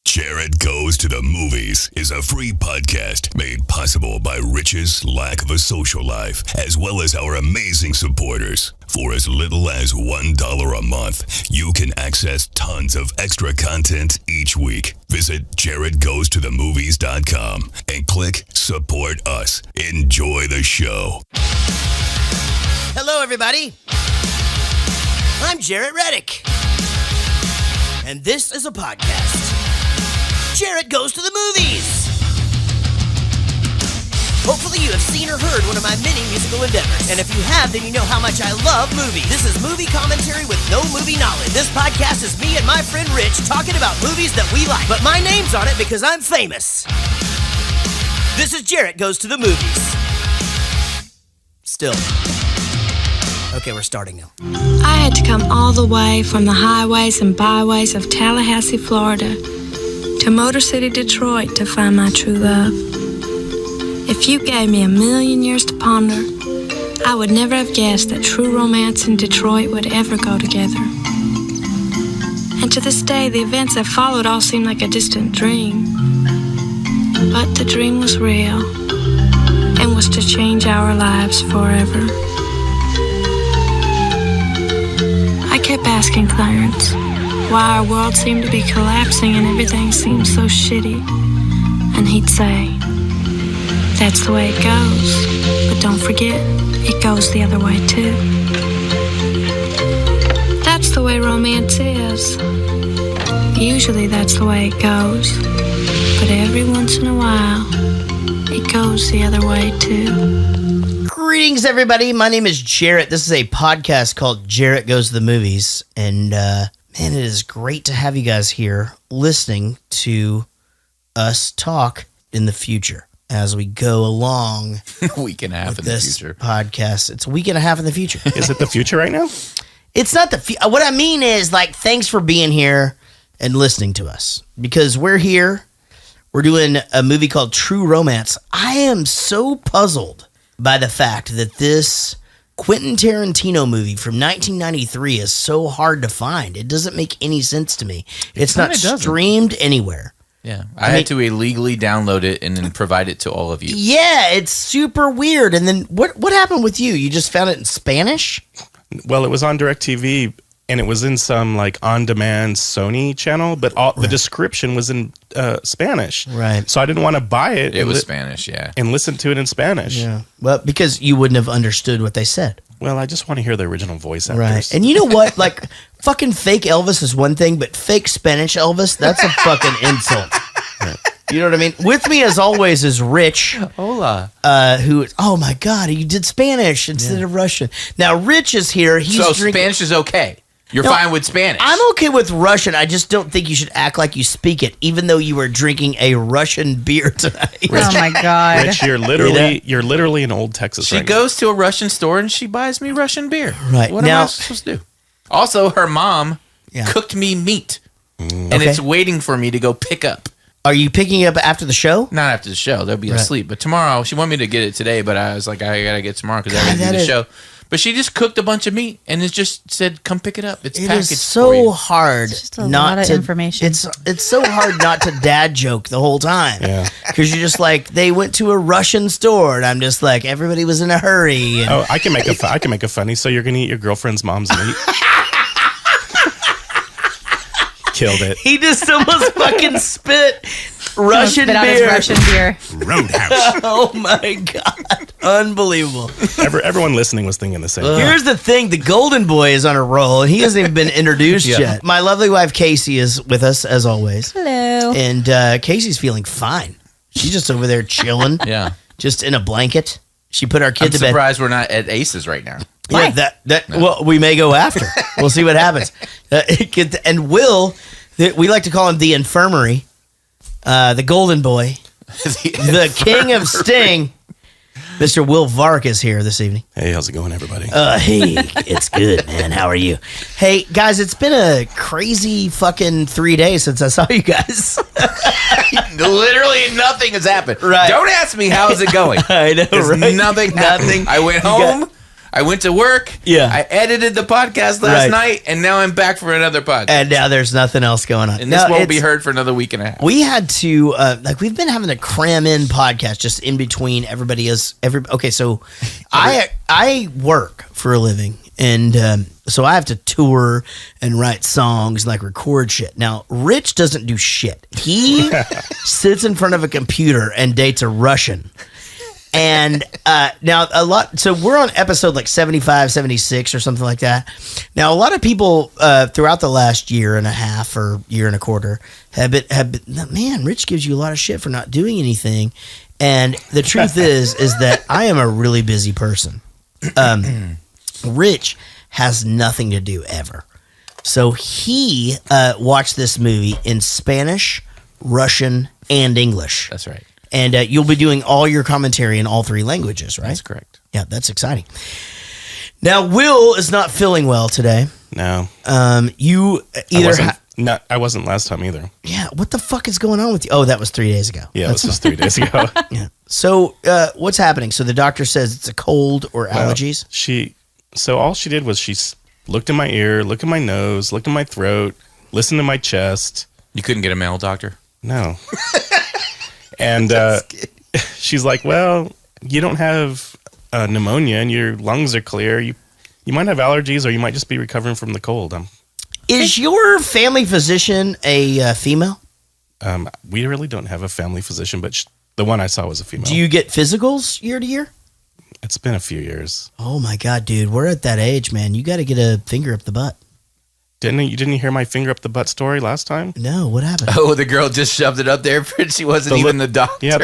Jaret Goes to the Movies is a free podcast made possible by Rich's lack of a social life, as well as our amazing supporters. For as little as $1 a month, you can access tons of extra content each week. Visit JaretGoesToTheMovies.com and click Support Us. Enjoy the show. Hello, everybody. I'm Jaret Reddick, and this is a podcast. Jaret Goes to the Movies. Hopefully you have seen or heard one of my many musical endeavors. And if you have, then you know how much I love movies. This is movie commentary with no movie knowledge. This podcast is me and my friend Rich talking about movies that we like. But my name's on it because I'm famous. This is Jaret Goes to the Movies. Still. Okay, we're starting now. I had to come all the way from the highways and byways of Tallahassee, Florida, to Motor City, Detroit to find my true love. If you gave me 1,000,000 years to ponder, I would never have guessed that true romance and Detroit would ever go together. And to this day, the events that followed all seem like a distant dream. But the dream was real and was to change our lives forever. I kept asking Clarence why our world seemed to be collapsing and everything seemed so shitty. And he'd say, "That's the way it goes. But don't forget, it goes the other way too." That's the way romance is. Usually that's the way it goes. But every once in a while, it goes the other way too. Greetings, everybody. My name is Jaret. This is a podcast called Jaret Goes to the Movies. And, man, it is great to have you guys here listening to us talk in the future as we go along. A week and a half in the future. Podcast. It's a week and a half in the future. Is it the future right now? It's not the future. What I mean is, like, thanks for being here and listening to us. Because we're here. We're doing a movie called True Romance. I am so puzzled by the fact that this Quentin Tarantino movie from 1993 is so hard to find. It doesn't make any sense to me. It's not streamed anywhere. Yeah, I had to illegally download it and then provide it to all of you. Yeah, it's super weird. And then what happened with you? You just found it in Spanish? Well, it was on DirecTV, and it was in some like on-demand Sony channel, but the description was in Spanish. Right. So I didn't want to buy it. It was Spanish, yeah. And listen to it in Spanish. Yeah. Well, because you wouldn't have understood what they said. Well, I just want to hear the original voice actors. Right. And you know what? Like, fucking fake Elvis is one thing, but fake Spanish Elvis, that's a fucking insult. Right. You know what I mean? With me, as always, is Rich. Hola. Who, oh my God, you did Spanish instead of Russian. Now, Rich is here. So Spanish is okay. You're fine with Spanish. I'm okay with Russian. I just don't think you should act like you speak it, even though you were drinking a Russian beer tonight. Oh my God. Rich, you're literally in old Texas. She goes to a Russian store and she buys me Russian beer. Right. What am I supposed to do? Also, her mom cooked me meat, and it's waiting for me to go pick up. Are you picking it up after the show? Not after the show. They'll be asleep. But tomorrow, she wanted me to get it today, but I was like, I got to get it tomorrow because I got to do the show. But she just cooked a bunch of meat and it just said, "Come pick it up." It's packaged. Is so hard. It's just a lot of information. It's so hard not to dad joke the whole time. Yeah. Because you're just like, they went to a Russian store, and I'm just like, everybody was in a hurry. And I can make a funny. So you're gonna eat your girlfriend's mom's meat. Killed it. He just almost fucking spit Russian spit out his beer. Russian beer. Roadhouse. Oh my God. Unbelievable. Everyone listening was thinking the same thing. Here's the thing. The golden boy is on a roll. He hasn't even been introduced yet. My lovely wife, Casey, is with us as always. Hello. And Casey's feeling fine. She's just over there chilling. Yeah. Just in a blanket. She put our kid I'm to bed. surprised we're not at Aces right now. Yeah, well, we may go after. We'll see what happens. And Will, we like to call him the infirmary, the golden boy, the king of Sting. Mr. Will Vark is here this evening. Hey, how's it going, everybody? Hey, it's good, man. How are you? Hey, guys, it's been a crazy fucking 3 days since I saw you guys. Literally nothing has happened. Right. Don't ask me how is it going. I know, There's right? nothing happened. I went home. I went to work. Yeah. I edited the podcast last night, and now I'm back for another podcast. And now there's nothing else going on. And this won't be heard for another week and a half. We had to, we've been having to cram in podcasts just in between everybody else. Okay, so I work for a living, and so I have to tour and write songs and record shit. Now, Rich doesn't do shit. He sits in front of a computer and dates a Russian. And now so we're on episode 75, 76 or something like that. Now, a lot of people throughout the last year and a half or year and a quarter have been, man, Rich gives you a lot of shit for not doing anything. And the truth is that I am a really busy person. Rich has nothing to do ever. So he watched this movie in Spanish, Russian, and English. That's right. And you'll be doing all your commentary in all three languages, right? That's correct. Yeah, that's exciting. Now, Will is not feeling well today. No. You either... I wasn't last time either. Yeah, what the fuck is going on with you? Oh, that was 3 days ago. Yeah, it was just 3 days ago. Yeah. So what's happening? So the doctor says it's a cold or allergies? So all she did was she looked in my ear, looked in my nose, looked in my throat, listened to my chest. You couldn't get a male doctor? No. And she's like, well, you don't have pneumonia and your lungs are clear. You might have allergies or you might just be recovering from the cold. Is your family physician a female? We really don't have a family physician, but the one I saw was a female. Do you get physicals year to year? It's been a few years. Oh my God, dude. We're at that age, man. You got to get a finger up the butt. Didn't you hear my finger up the butt story last time? No, what happened? Oh, the girl just shoved it up there, but she wasn't even the doctor. Yeah,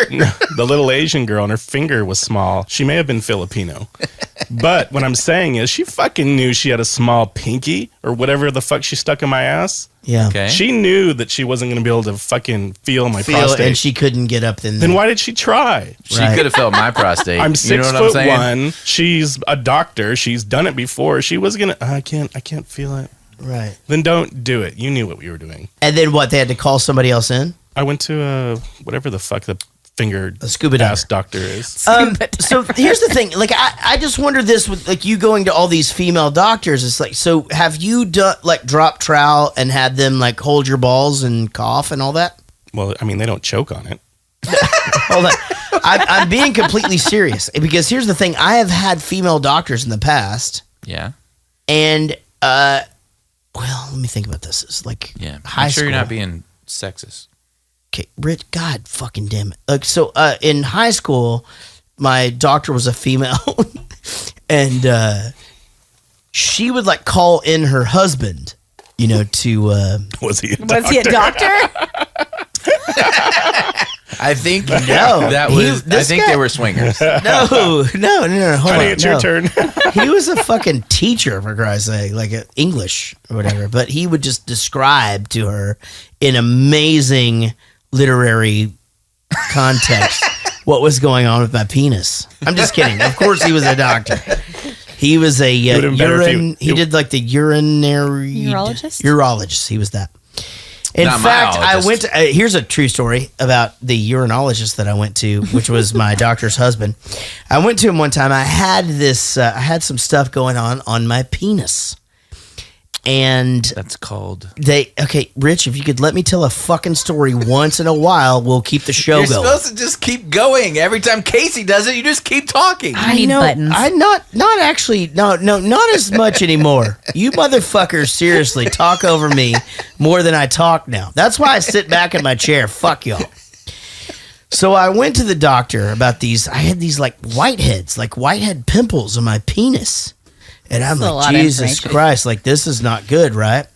the little Asian girl, and her finger was small. She may have been Filipino. But what I'm saying is she fucking knew she had a small pinky or whatever the fuck she stuck in my ass. Yeah. Okay. She knew that she wasn't going to be able to fucking feel my prostate. And she couldn't get up then. Then why did she try? She could have felt my prostate. I'm 6'1". I'm She's a doctor. She's done it before. She was going to, I can't feel it. Right. Then don't do it. You knew what we were doing. And then what? They had to call somebody else in? I went to whatever the fuck the a scuba ass doctor is. So here's the thing. I just wonder this with you going to all these female doctors. It's so have you done drop trowel and had them hold your balls and cough and all that? Well, I mean, they don't choke on it. Hold on. I'm being completely serious because here's the thing. I have had female doctors in the past. Yeah. And well, let me think about this. It's high school. You're not being sexist. Okay, Rich, God fucking damn it. So in high school, my doctor was a female, and she would call in her husband, to. Was he a doctor? Was he a doctor? I think no. That was. I think they were swingers. No. Hold Honey, on. it's your turn. He was a fucking teacher, for Christ's sake, English or whatever. But he would just describe to her in amazing literary context what was going on with my penis. I'm just kidding. Of course, he was a doctor. He was a urine. He did the urinary urologist. He was that. In fact, I went to, here's a true story about the urinologist that I went to, which was my doctor's husband. I went to him one time. I had some stuff going on my penis. And that's called. Rich, if you could let me tell a fucking story once in a while, we'll keep the show going. You're supposed to just keep going. Every time Casey does it, you just keep talking. I need buttons. Not actually. No, not as much anymore. You motherfuckers seriously talk over me more than I talk now. That's why I sit back in my chair. Fuck y'all. So I went to the doctor about these. I had these whiteheads, whitehead pimples on my penis. And I'm Jesus Christ, this is not good, right?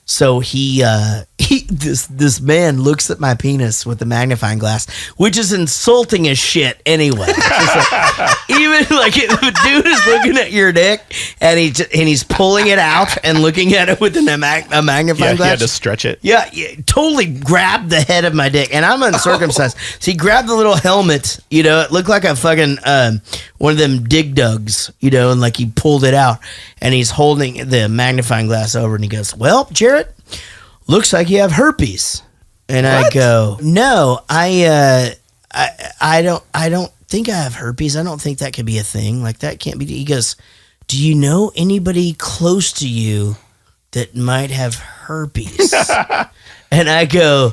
So this man looks at my penis with the magnifying glass, which is insulting as shit anyway. Even the dude is looking at your dick and he's pulling it out and looking at it with a magnifying glass. He had to stretch it. Yeah, totally grabbed the head of my dick, and I'm uncircumcised. So he grabbed the little helmet. It looked like a fucking one of them dig dugs. And he pulled it out, and he's holding the magnifying glass over, and he goes, "Well, Jaret, looks like you have herpes." And what? I go, "No, I don't think I have herpes. I don't think that could be a thing. Like, that can't be. He goes, do you know anybody close to you that might have herpes? And I go,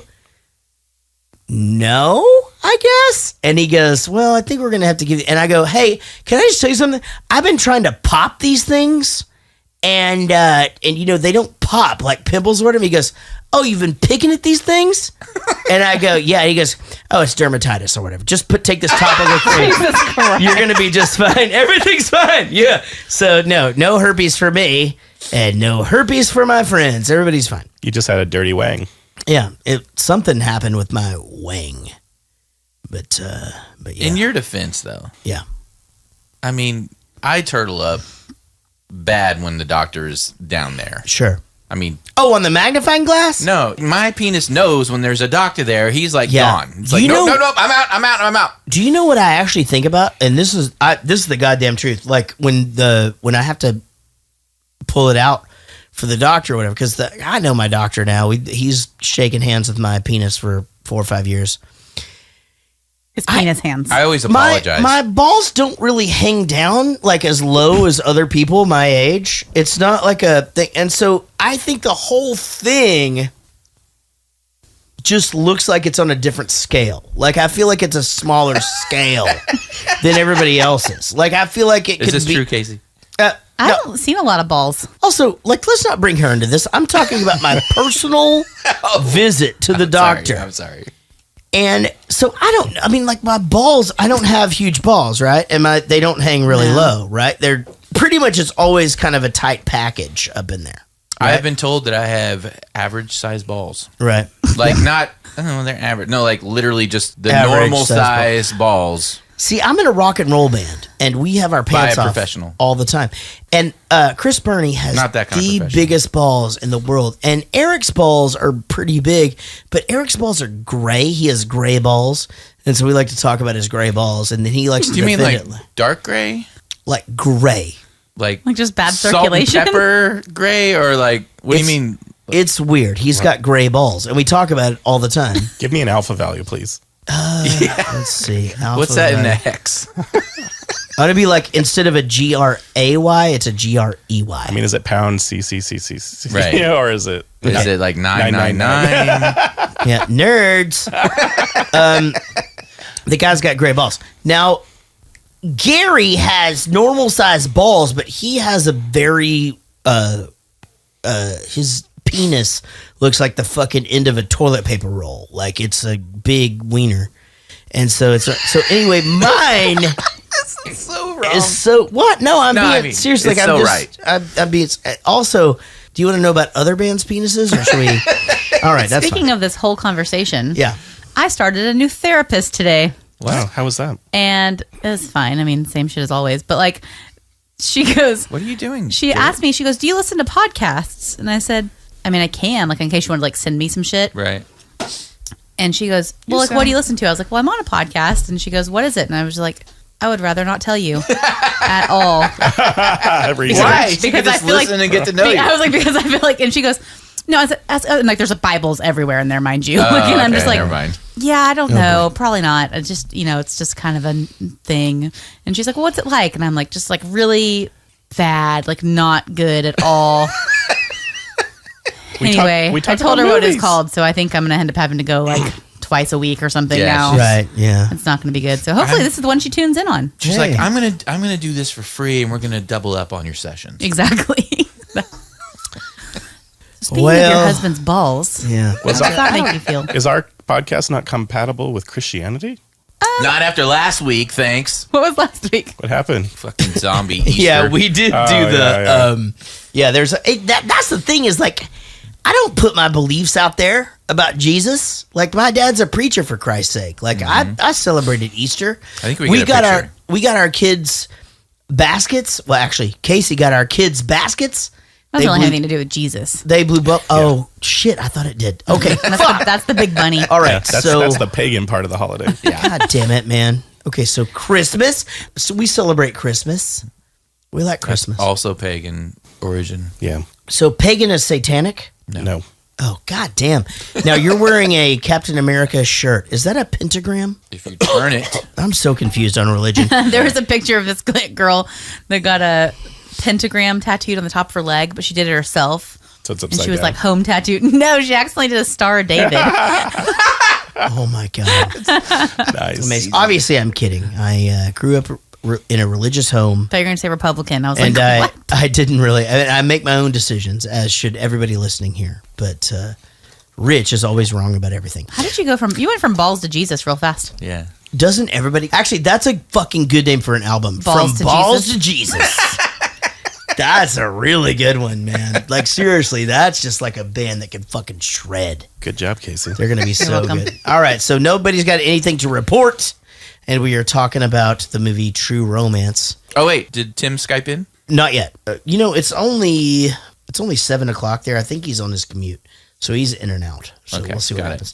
no, I guess. And he goes, well, I think we're going to have to give you. And I go, hey, can I just tell you something? I've been trying to pop these things. And you know, they don't pop like pimples or whatever. He goes, oh, you've been picking at these things? And I go, yeah. And he goes, oh, it's dermatitis or whatever. Just take this topical cream. You're going to be just fine. Everything's fine. Yeah. So no herpes for me and no herpes for my friends. Everybody's fine. You just had a dirty wang. Yeah. Something happened with my wang. But yeah. In your defense, though. Yeah. I mean, I turtle up bad when the doctor is down there. Sure. I mean, on the magnifying glass? No, my penis knows when there's a doctor there. He's like gone. It's like, no, I'm out. Do you know what I actually think about? And this is the goddamn truth. Like when I have to pull it out for the doctor or whatever, because I know my doctor now. He's shaking hands with my penis for 4 or 5 years. His penis hands. I always apologize. My balls don't really hang down like as low as other people my age. It's not like a thing. And so I think the whole thing just looks like it's on a different scale. Like I feel like it's a smaller scale than everybody else's. Like I feel like it could be. Is this true, Casey? I haven't seen a lot of balls. Also, like, let's not bring her into this. I'm talking about my personal visit to the doctor. I'm sorry. And so like my balls, I don't have huge balls, right? And they don't hang really low, right? They're pretty much, it's always kind of a tight package up in there. Right? I have been told that I have average size balls. Right. Like not, I don't know, they're average. No, like literally just the Average normal size balls. See, I'm in a rock and roll band, and we have our pants off all the time. And Chris Burney has Not that kind of the professional. biggest balls in the world. And Eric's balls are pretty big, but Eric's balls are gray. He has gray balls. And so we like to talk about his gray balls. And then he likes to Do you mean defend like it dark gray? like gray. Like just bad salt and circulation? pepper gray? Or like, what do you mean? It's weird. He's got gray balls, and we talk about it all the time. Give me an alpha value, please. Let's see. What's that in the hex? I'm gonna be like, instead of a GRAY, it's a GREY. I mean, is it pound CCCC? Right. Yeah, or is it? Is it like 999? Yeah, nerds. The guy's got gray balls. Now, Gary has normal sized balls, but he has a very his penis looks like the fucking end of a toilet paper roll. Like it's a big wiener. And so anyway, mine It's so wrong. is so what? No, I mean, seriously. it's Like, so I'm right. just, I'm being. Also, do you want to know about other bands' penises, or should we? All right, that's Speaking fine. of this whole conversation, Yeah. I started a new therapist today, Wow, how was that? and it was fine. I mean, same shit as always, but like, she goes, What are you doing? she asked me, she goes, do you listen to podcasts? And I said, I mean, I can, like, in case you want to like send me some shit. Right. And she goes, well, like, what do you listen to? I was like, well, I'm on a podcast. And she goes, what is it? And I was like, I would rather not tell you at all. Why? She could just listen and get to know you. I was like, because I feel like, and she goes, no, and like, there's Bibles everywhere in there, mind you. And I'm just like, never mind. yeah, I don't know. Probably not. It's just, it's just kind of a thing. And she's like, well, what's it like? And I'm like, just like really bad, like not good at all. Anyway, I told her what it's called, so I think I'm going to end up having to go like twice a week or something now. Right. Yeah. It's not going to be good. So hopefully this is the one she tunes in on. She's Hey. like, I'm gonna do this for free, and we're gonna double up on your sessions. Exactly. Speaking of Well, your husband's balls, Yeah. how does that make you feel? Is our podcast not compatible with Christianity? Not after last week, thanks. What was last week? What happened? Fucking zombie Easter. Yeah, we did Oh, do the. yeah. There's that's the thing is like, I don't put my beliefs out there about Jesus. Like my dad's a preacher, for Christ's sake. Like I celebrated Easter. I think we get a got our kids baskets. Well, actually, Casey got our kids baskets. That doesn't really have anything to do with Jesus. They blew. Oh shit! I thought it did. Okay, That's the big bunny. all right. Yeah, so that's the pagan part of the holiday. God damn it, man. Okay, so Christmas. So we celebrate Christmas. We like Christmas. Also pagan origin. Yeah. So pagan is satanic. No. Oh, god damn. Now you're wearing a Captain America shirt. Is that a pentagram? If you turn it. I'm so confused on religion. There was a picture of this girl that got a pentagram tattooed on the top of her leg, but she did it herself. So it's And upside she was down. like home tattooed. No, she accidentally did a Star of David. Oh my god. Nice. Amazing. Obviously, I'm kidding. I grew up in a religious home. Thought you were going to say Republican. I was And like, what? I didn't really. I make my own decisions, as should everybody listening here. But Rich is always wrong about everything. How did you go from, you went from balls to Jesus real fast. Yeah. Doesn't everybody? Actually, that's a fucking good name for an album. Balls From to balls Jesus. to Jesus. That's a really good one, man. Like seriously, that's just like a band that can fucking shred. Good job, Casey. They're gonna be so welcome. good. All right, so nobody's got anything to report, and we are talking about the movie True Romance. Oh, wait. Did Tim Skype in? Not yet. It's only 7:00 there. I think he's on his commute, so he's in and out. So Okay, we'll see what got happens.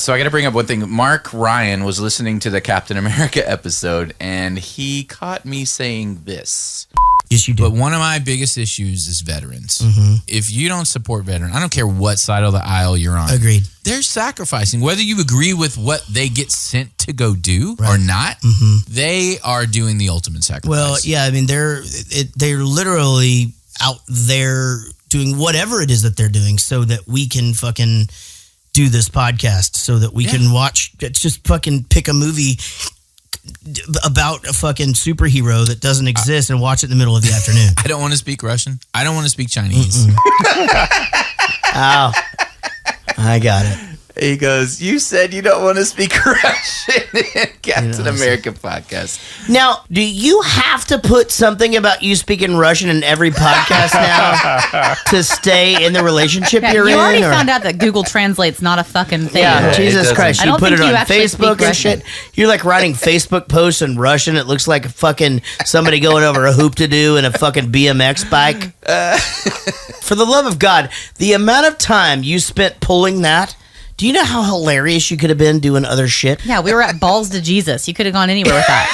So I got to bring up one thing. Mark Ryan was listening to the Captain America episode, and he caught me saying this. Yes, you do. But one of my biggest issues is veterans. Mm-hmm. If you don't support veterans, I don't care what side of the aisle you're on. Agreed. They're sacrificing. Whether you agree with what they get sent to go do or not, they are doing the ultimate sacrifice. Well, yeah, I mean they're literally out there doing whatever it is that they're doing so that we can fucking do this podcast, so that we can watch. Just fucking pick a movie about a fucking superhero that doesn't exist and watch it in the middle of the afternoon. I don't want to speak Russian. I don't want to speak Chinese. Oh, I got it. He goes, you said you don't want to speak Russian in Captain America podcast. Now, do you have to put something about you speaking Russian in every podcast now to stay in the relationship Yeah, you're you in? already or- found out that Google Translate's not a fucking thing. Yeah, it Jesus doesn't. Christ. I You don't put think it you on actually Facebook speak and Russian. shit. You're like writing Facebook posts in Russian. It looks like fucking somebody going over a hoop to do in a fucking BMX bike. For the love of God, the amount of time you spent pulling that, do you know how hilarious you could have been doing other shit? Yeah, we were at balls to Jesus. You could have gone anywhere with that.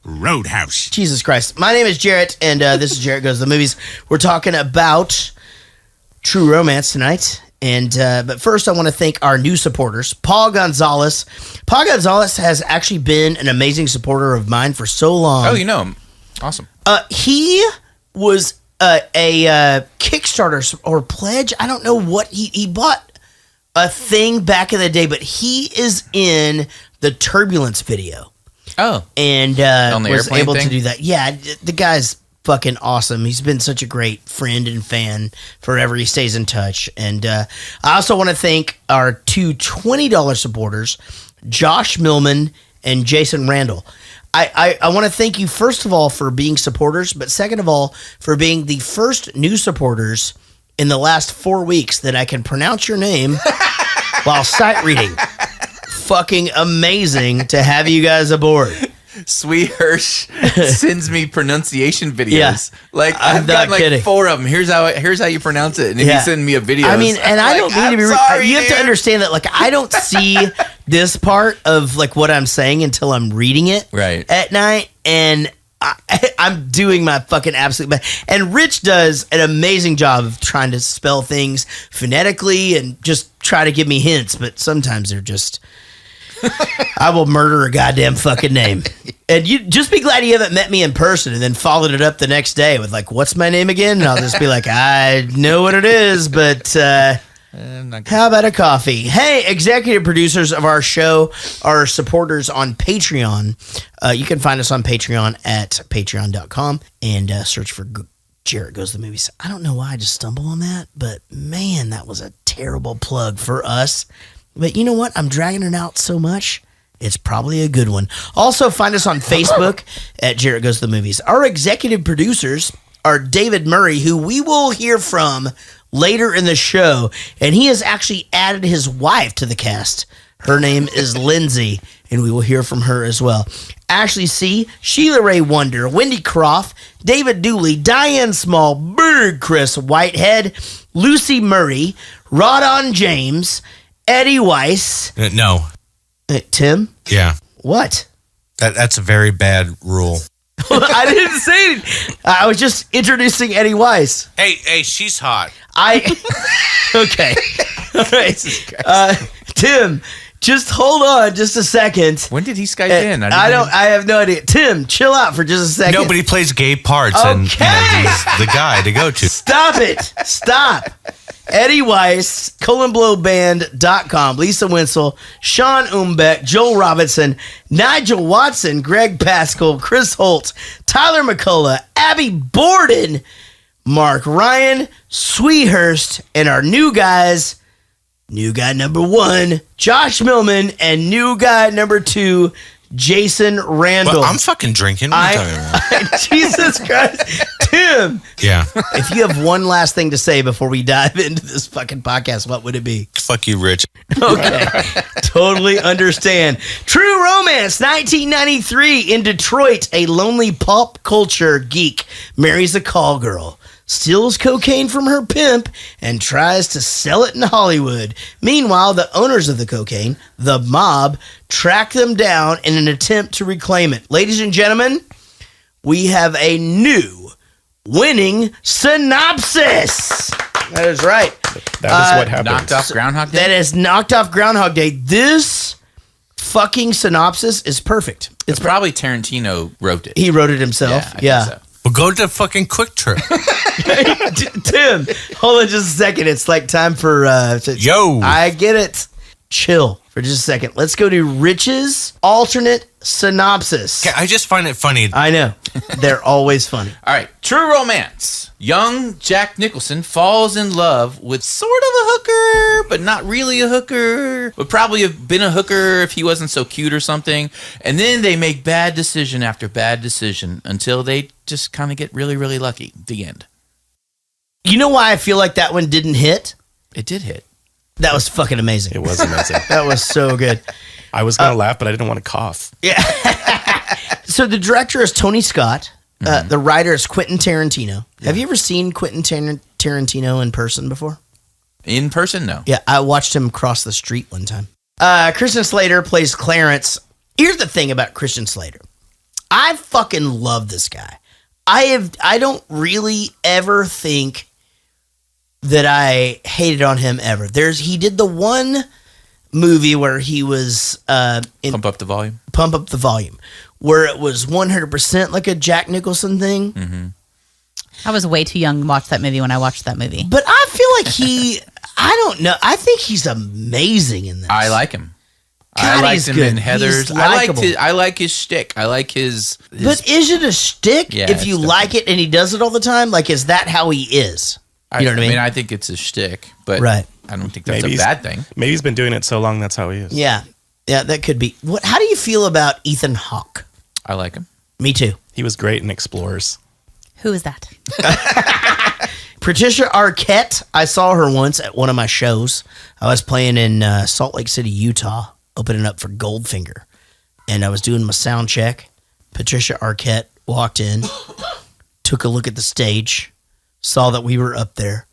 Roadhouse. Jesus Christ. My name is Jaret, and this is Jaret Goes to the Movies. We're talking about True Romance tonight. And but first, I want to thank our new supporters, Paul Gonzalez. Paul Gonzalez has actually been an amazing supporter of mine for so long. Oh, you know him. Awesome. He was a Kickstarter or pledge. I don't know what he bought a thing back in the day, but he is in the Turbulence video. Oh. And On the was airplane able to thing? do that. Yeah, the guy's fucking awesome. He's been such a great friend and fan forever. He stays in touch. And I also want to thank our two $20 supporters, Josh Millman and Jason Randall. I want to thank you, first of all, for being supporters, but second of all, for being the first new supporters in the last 4 weeks that I can pronounce your name while sight reading. Fucking amazing to have you guys aboard. Sweet Hirsch sends me pronunciation videos. Yeah. Like I'm I've got not like kidding. 4 of them. Here's how you pronounce it, and if Yeah. you send me a video, I mean, and I don't need to be. Sorry, You have to dude. understand that, like, I don't see this part of like what I'm saying until I'm reading it Right. at night, and I'm doing my fucking absolute best. And Rich does an amazing job of trying to spell things phonetically and just try to give me hints, but sometimes they're just. I will murder a goddamn fucking name. And you just be glad you haven't met me in person and then followed it up the next day with like, what's my name again? And I'll just be like, I know what it is, but how about a coffee? Hey, executive producers of our show are supporters on Patreon. You can find us on Patreon at patreon.com and search for Jaret Goes to the Movies. I don't know why I just stumbled on that, but man, that was a terrible plug for us. But you know what? I'm dragging it out so much. It's probably a good one. Also, find us on Facebook at Jaret Goes to the Movies. Our executive producers are David Murray, who we will hear from later in the show. And he has actually added his wife to the cast. Her name is Lindsay, and we will hear from her as well. Ashley C., Sheila Ray Wonder, Wendy Croft, David Dooley, Diane Small, Bird Chris Whitehead, Lucy Murray, Rodon James, Eddie Weiss. No. Tim? Yeah. What? That's a very bad rule. I didn't say it. I was just introducing Eddie Weiss. Hey, she's hot. Okay. All right. Tim, just hold on just a second. When did he Skype in? I have no idea. Tim, chill out for just a second. Nobody plays gay parts, and he's the guy to go to. Stop it. Stop. Eddie Weiss, ColonBlowBand.com, Lisa Winsel, Sean Umbeck, Joel Robinson, Nigel Watson, Greg Pascal, Chris Holt, Tyler McCullough, Abby Borden, Mark Ryan, Sweehurst, and our new guys, new guy number 1, Josh Millman, and new guy number 2, Jason Randall. Well, I'm fucking drinking. What are you talking about? Jesus Christ. Tim. Yeah. If you have one last thing to say before we dive into this fucking podcast, what would it be? Fuck you, Rich. Okay. Totally understand. True Romance, 1993. In Detroit, a lonely pop culture geek marries a call girl, steals cocaine from her pimp, and tries to sell it in Hollywood. Meanwhile, the owners of the cocaine, the mob, track them down in an attempt to reclaim it. Ladies and gentlemen, we have a new winning synopsis. That is right. That is what happened. Knocked off Groundhog Day? That is knocked off Groundhog Day. This fucking synopsis is perfect. It's probably Tarantino wrote it. He wrote it himself. I think so. Well, go to fucking Quick Trip. Tim, hold on just a second. It's like time for... Yo. I get it. Chill for just a second. Let's go to Rich's alternate synopsis. Okay, I just find it funny. I know. They're always funny. All right. True Romance. Young Jack Nicholson falls in love with sort of a hooker, but not really a hooker. Would probably have been a hooker if he wasn't so cute or something. And then they make bad decision after bad decision until they just kind of get really, really lucky. The end. You know why I feel like that one didn't hit? It did hit. That was fucking amazing. It was amazing. That was so good. I was going to laugh, but I didn't want to cough. Yeah. So the director is Tony Scott. The writer is Quentin Tarantino. Yeah. Have you ever seen Quentin Tarantino in person before? In person? No. Yeah, I watched him cross the street one time. Christian Slater plays Clarence. Here's the thing about Christian Slater. I fucking love this guy. I don't really ever think that I hated on him ever. He did the one movie where he was Pump Up the Volume. Pump Up the Volume, where it was 100% like a Jack Nicholson thing. Mm-hmm. I was way too young to watch that movie when I watched that movie. But I feel like I don't know. I think he's amazing in this. I like him. God, I liked he's him good. in Heathers. He's likable. I like his shtick. I like his But is it a shtick Yeah, if you it's like it and he does it all the time? Like, is that how he is? You know what I mean? I think it's a shtick, but Right. I don't think that's Maybe a bad thing. Maybe he's been doing it so long that's how he is. Yeah. Yeah, that could be. How do you feel about Ethan Hawke? I like him. Me too. He was great in Explorers. Who is that? Patricia Arquette, I saw her once at one of my shows. I was playing in Salt Lake City, Utah, opening up for Goldfinger. And I was doing my sound check. Patricia Arquette walked in, took a look at the stage, saw that we were up there,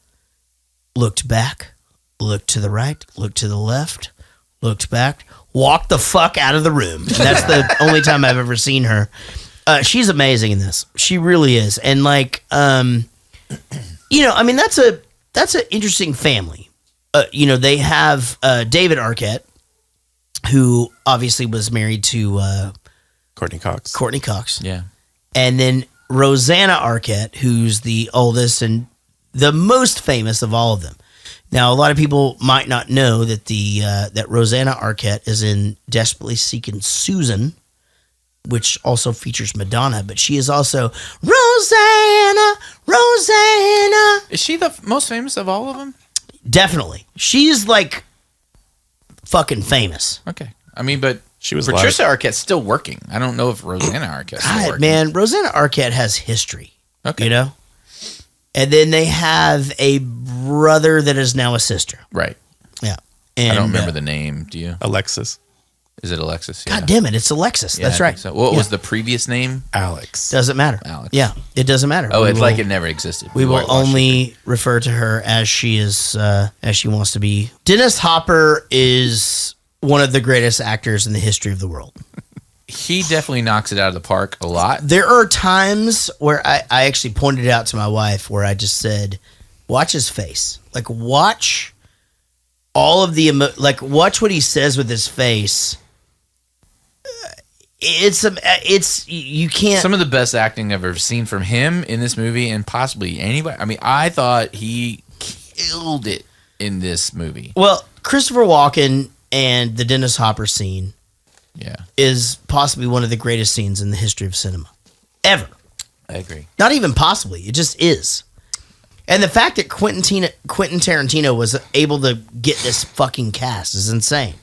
looked back, looked to the right, looked to the left, looked back, walked the fuck out of the room. And that's the only time I've ever seen her. She's amazing in this. She really is. And like, I mean, that's an interesting family. They have David Arquette, who obviously was married to Courtney Cox. Yeah. And then Rosanna Arquette, who's the oldest and the most famous of all of them. Now, a lot of people might not know that that Rosanna Arquette is in Desperately Seeking Susan, which also features Madonna, but she is also Rosanna. Is she the most famous of all of them? Definitely. She's like fucking famous. Okay. I mean, but She was Patricia Arquette's still working. I don't know if Rosanna Arquette's still God, working. man, Rosanna Arquette has history. Okay. You know? And then they have a brother that is now a sister. Right. Yeah. And, I don't remember the name. Do you? Alexis. Is it Alexis? God damn it, it's Alexis. Yeah, That's I right. think So what Yeah. was the previous name? Alex. Doesn't matter. Alex. Yeah, it doesn't matter. Oh, We it's will- like it never existed. We will whitewashed only refer to her as she is, as she wants to be. Dennis Hopper is one of the greatest actors in the history of the world. he definitely knocks it out of the park a lot. There are times where I actually pointed it out to my wife where I just said, watch his face. Like, watch all of the, watch what he says with his face. You can't. Some of the best acting I've ever seen from him in this movie, and possibly anybody. I mean, I thought he killed it in this movie. Well, Christopher Walken and the Dennis Hopper scene is possibly one of the greatest scenes in the history of cinema. Ever. I agree. Not even possibly. It just is. And the fact that Quentin Tarantino was able to get this fucking cast is insane.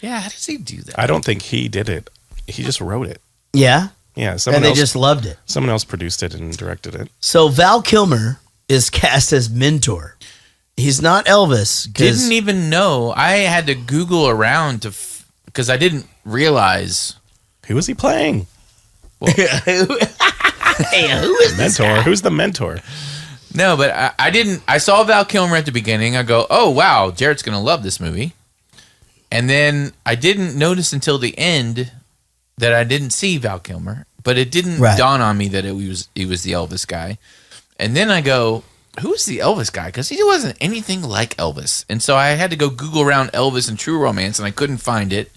Yeah, how does he do that? I don't think he did it. He just wrote it. Yeah? Yeah. And they just loved it. Someone else produced it and directed it. So Val Kilmer is cast as Mentor. He's not Elvis. Didn't even know. I had to Google around because I didn't realize. Who was he playing? Hey, who is this Mentor. guy? Who's the mentor? No, but I didn't. I saw Val Kilmer at the beginning. I go, oh, wow, Jaret's going to love this movie. And then I didn't notice until the end that I didn't see Val Kilmer, but it didn't dawn on me that he was the Elvis guy. And then I go, who's the Elvis guy? Because he wasn't anything like Elvis. And so I had to go Google around Elvis and True Romance, and I couldn't find it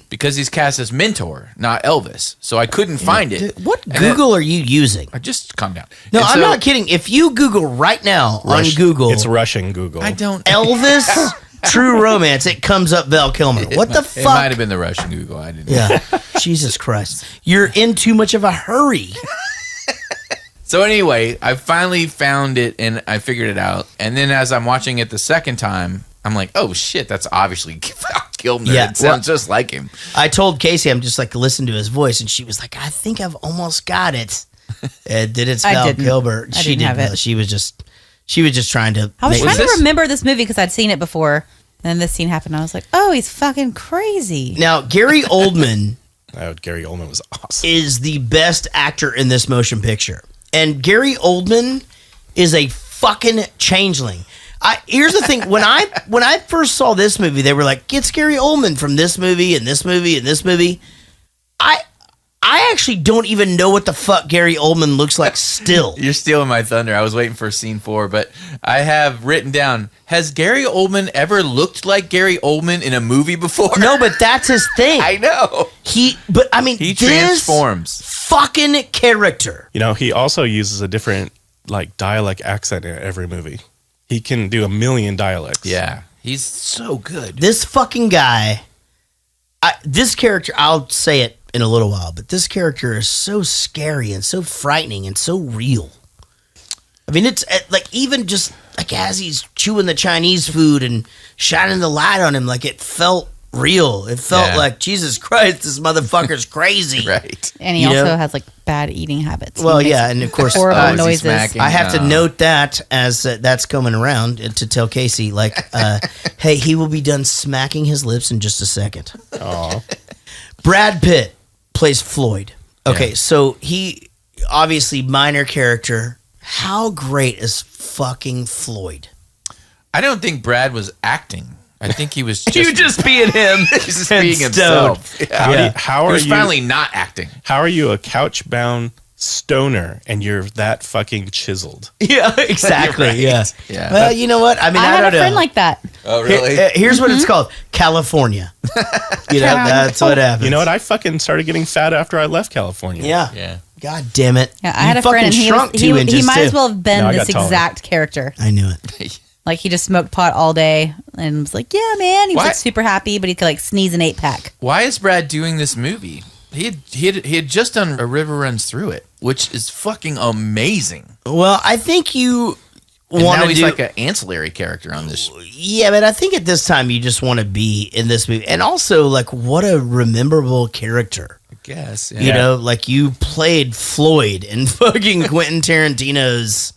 because he's cast as Mentor, not Elvis. So I couldn't find it. What Google are you using? Just calm down. No, I'm not kidding. If you Google right now on Google. It's Russian Google. I don't. Elvis True Romance, it comes up Val Kilmer. What the fuck? It might have been the Russian Google. I didn't know. Yeah. Jesus Christ. You're in too much of a hurry. So anyway, I finally found it and I figured it out. And then as I'm watching it the second time, I'm like, oh shit, that's obviously Val Kilmer. Yeah, it sounds just like him. I told Casey I'm just like listen to his voice, and she was like, I think I've almost got it. And then it's Val Kilmer. She didn't have it. She was just trying to. I was trying to remember this movie because I'd seen it before. And then this scene happened. I was like, oh, he's fucking crazy. Now, Gary Oldman. Gary Oldman was awesome. Is the best actor in this motion picture. And Gary Oldman is a fucking changeling. Here's the thing. When I first saw this movie, they were like, it's Gary Oldman from this movie and this movie and this movie. I actually don't even know what the fuck Gary Oldman looks like still. You're stealing my thunder. I was waiting for scene 4, but I have written down, has Gary Oldman ever looked like Gary Oldman in a movie before? No, but that's his thing. I know. He transforms. Fucking character. You know, he also uses a different dialect accent in every movie. He can do a million dialects. Yeah. He's so good. This fucking guy, this character, I'll say it in a little while, but this character is so scary and so frightening and so real. I mean, it's like even just like as he's chewing the Chinese food and shining the light on him, like it felt real. It felt like, Jesus Christ, this motherfucker's crazy. Right. And he also has like bad eating habits. Well, yeah, and of course, horrible noises. I have to note that as that's coming around to tell Casey, like, hey, he will be done smacking his lips in just a second. Aw. Brad Pitt plays Floyd. Okay, so he obviously minor character. How great is fucking Floyd? I don't think Brad was acting. I think he was just... He was just being him. He's just being himself. How are he was you finally not acting. How are you a couch-bound stoner and you're that fucking chiseled? Yeah, exactly. Right. Yeah. Yeah. Well, you know what? I mean, I had don't a friend know. like that. Oh, really? Here's what it's called. California. That's what happens. You know what? I fucking started getting fat after I left California. Yeah. Yeah. God damn it. Yeah, I had a friend and he might as well have been No, I this got taller. exact character. I knew it. Like he just smoked pot all day and was like, yeah, man. He was like super happy, but he could like sneeze an 8-pack. Why is Brad doing this movie? He had just done A River Runs Through It, which is fucking amazing. Well, I think you And want now to he's do... like an ancillary character on this. Yeah, but I think at this time you just want to be in this movie. And also, like, what a rememberable character. I guess. You know, like you played Floyd in fucking Quentin Tarantino's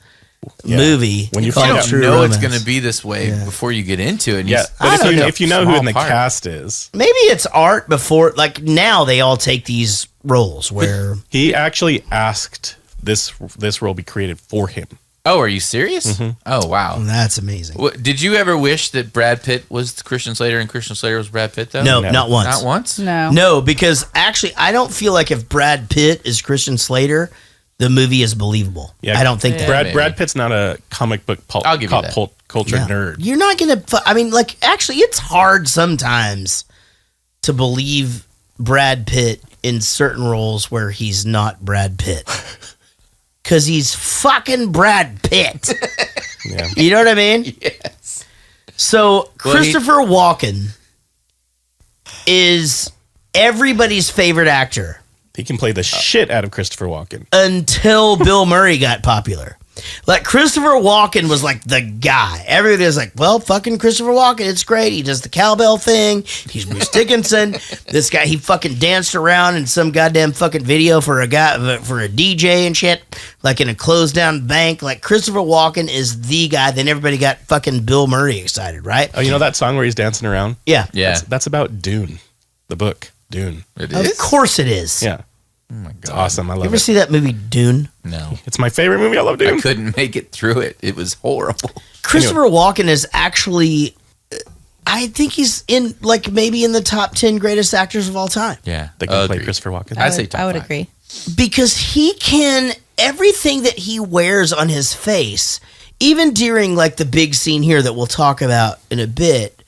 movie. When you You find don't out, know it's going to be this way before you get into it. And yeah. I But don't know. if you know who in the Small part. cast is, Maybe it's art before, like now they all take these roles where he actually asked this role be created for him. Oh, are you serious? Oh, wow. That's amazing. Did you ever wish that Brad Pitt was Christian Slater and Christian Slater was Brad Pitt, though? No, not once. Not once? No. No, because actually, I don't feel like if Brad Pitt is Christian Slater, the movie is believable. Yeah, I don't think that. maybe. Brad Pitt's not a comic book I'll give you that. culture Yeah. nerd. You're not going to, I mean, like, actually, it's hard sometimes to believe Brad Pitt in certain roles where he's not Brad Pitt. Because he's fucking Brad Pitt. Yeah. You know what I mean? Yes. So, Christopher Walken is everybody's favorite actor He can play the shit out of Christopher Walken. until Bill Murray got popular. Like, Christopher Walken was like the guy. Everybody was like, well, fucking Christopher Walken, it's great. He does the cowbell thing. He's Bruce Dickinson. This guy, he fucking danced around in some goddamn fucking video for a guy, for a DJ and shit, like in a closed down bank. Like, Christopher Walken is the guy. Then everybody got fucking Bill Murray excited, right? Oh, you know that song where he's dancing around? Yeah. Yeah. That's about Dune, the book Dune. It Of is? course it is. Yeah, Oh, my God. it's awesome. I You love ever it. see that movie Dune? No. It's my favorite movie. I love I Dune. couldn't make it through it. It was horrible. Christopher Walken is actually, I think he's in, like, maybe in the top 10 greatest actors of all time. Yeah. They can play Agreed. Christopher Walken. I'd say top I would 5. agree. Because he can, everything that he wears on his face, even during, like, the big scene here that we'll talk about in a bit,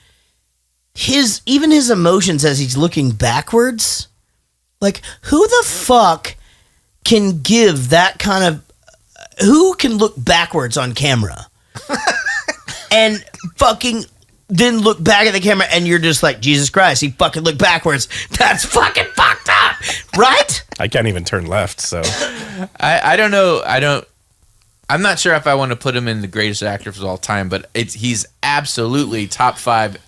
even his emotions as he's looking backwards, like, who the fuck can give that kind of, who can look backwards on camera and fucking then look back at the camera and you're just like, Jesus Christ, he fucking looked backwards. That's fucking fucked up, right? I can't even turn left, so I don't know. I'm not sure if I want to put him in the greatest actors of all time, but he's absolutely top 5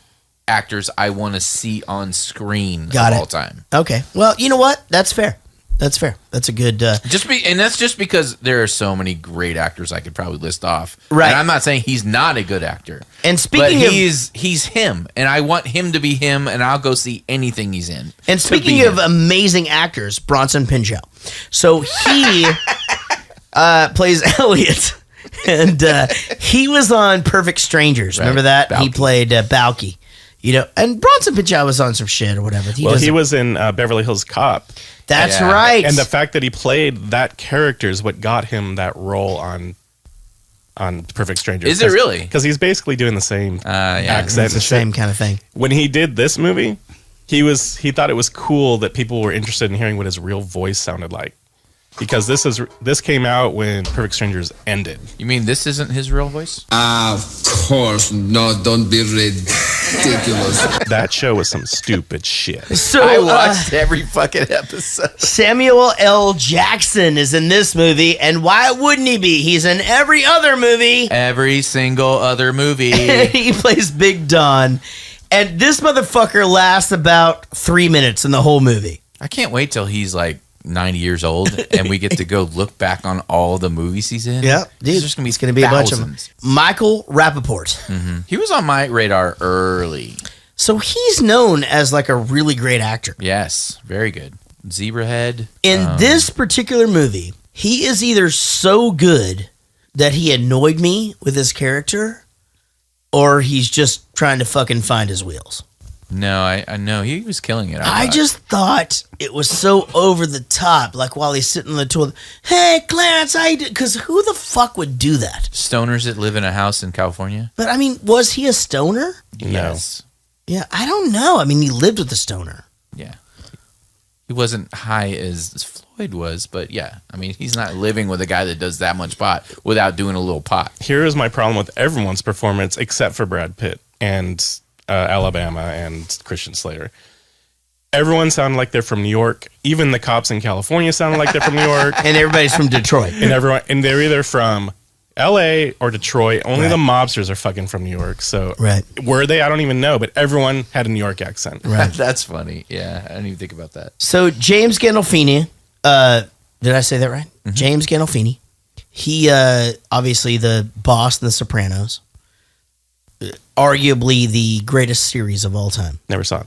actors I want to see on screen Got of it. all time. Okay. Well, you know what? That's fair. That's fair. That's a good. And that's just because there are so many great actors I could probably list off. Right. And I'm not saying he's not a good actor. And But speaking of, he's him, and I want him to be him, and I'll go see anything he's in. and to speaking be of him. amazing actors, Bronson Pinchot. So he plays Elliot, and he was on Perfect Strangers. Remember that? He Balky. played Balky. You know, and Bronson Pinchot was on some shit or whatever. he doesn't- was in Beverly Hills Cop, That's Yeah. right. and the fact that he played that character is what got him that role on Perfect Strangers. Is it really? Because he's basically doing the same Yeah. accent. it's the and shit. same kind of thing. When he did this movie, he thought it was cool that people were interested in hearing what his real voice sounded like. Because this came out when Perfect Strangers ended. You mean this isn't his real voice? Of course. No, don't be ridiculous. That show was some stupid shit. So I watched every fucking episode. Samuel L. Jackson is in this movie, and why wouldn't he be? He's in every other movie. Every single other movie. He plays Big Don, and this motherfucker lasts about 3 minutes in the whole movie. I can't wait till he's like 90 years old and we get to go look back on all the movies he's in. Yeah, dude, There's just gonna be it's gonna be a bunch of them. thousands. Michael Rappaport. He was on my radar early. So he's known as like a really great actor. Yes, very good. Zebrahead. In this particular movie, he is either so good that he annoyed me with his character, or he's just trying to fucking find his wheels. No, I know he was killing it. I thought. just thought it was so over the top, like while he's sitting on the toilet. Hey, Clarence, I did, because who the fuck would do that? Stoners that live in a house in California. But I mean, was he a stoner? Yes. Yeah, I don't know. I mean, he lived with a stoner. Yeah. He wasn't high as Floyd was, but yeah. I mean, he's not living with a guy that does that much pot without doing a little pot. Here is my problem with everyone's performance except for Brad Pitt and Alabama and Christian Slater. Everyone sounded like they're from New York. Even the cops in California sounded like they're from New York. And everybody's from Detroit. And they're either from LA or Detroit. Only the mobsters are fucking from New York. So were they? I don't even know. But everyone had a New York accent. Right. That's funny. Yeah, I didn't even think about that. So James Gandolfini, did I say that right? James Gandolfini. He obviously the boss in The Sopranos. Arguably the greatest series of all time. Never saw it.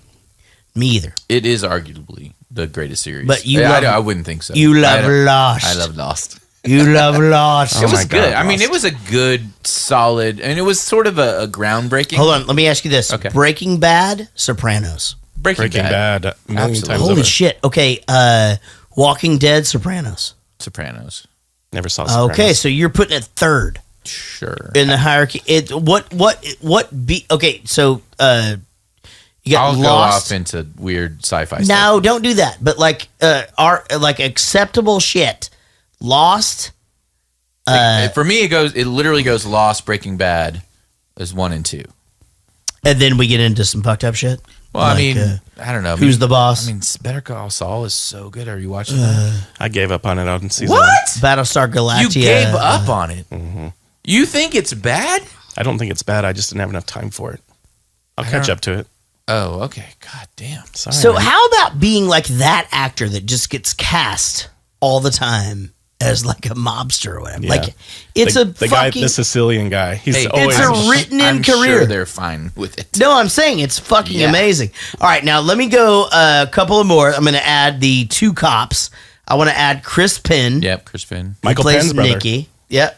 Me either. It is arguably the greatest series. But you I love- I wouldn't think so. You love I Lost. I love Lost. You love Lost. It was my God, good. I mean, Lost. it was a good, solid, and it was sort of a groundbreaking. Hold on, let me ask you this. Okay. Breaking Bad, Sopranos. Breaking Bad a million Absolutely. times Holy over. shit. Okay, Walking Dead, Sopranos. Sopranos. Never saw Sopranos. Okay, so you're putting it third Sure. in the hierarchy. Okay, so you got I'll go Lost. off into weird sci-fi stuff. No, don't do that. But like acceptable shit. Lost. For me, it literally goes Lost, Breaking Bad as 1 and 2. And then we get into some fucked up shit. Well, Like, I mean, I don't know. Who's the boss? I mean, Better Call Saul is so good. Are you watching that? I gave up on it on season 1. What? Battlestar Galactica. You gave up on it. You think it's bad? I don't think it's bad. I just didn't have enough time for it. I'll catch up to it. Oh, okay. God damn. Sorry. So how about being like that actor that just gets cast all the time as like a mobster or whatever? Yeah. Like it's the guy, the Sicilian guy. He's Hey, always it's a written-in I'm career. Sure they're fine with it. No, I'm saying it's fucking Yeah. amazing. All right, now let me go a couple of more. I'm going to add the 2 cops. I want to add Chris Penn. Yep, Chris Penn. who Michael plays Penn's brother. Nikki. Yeah.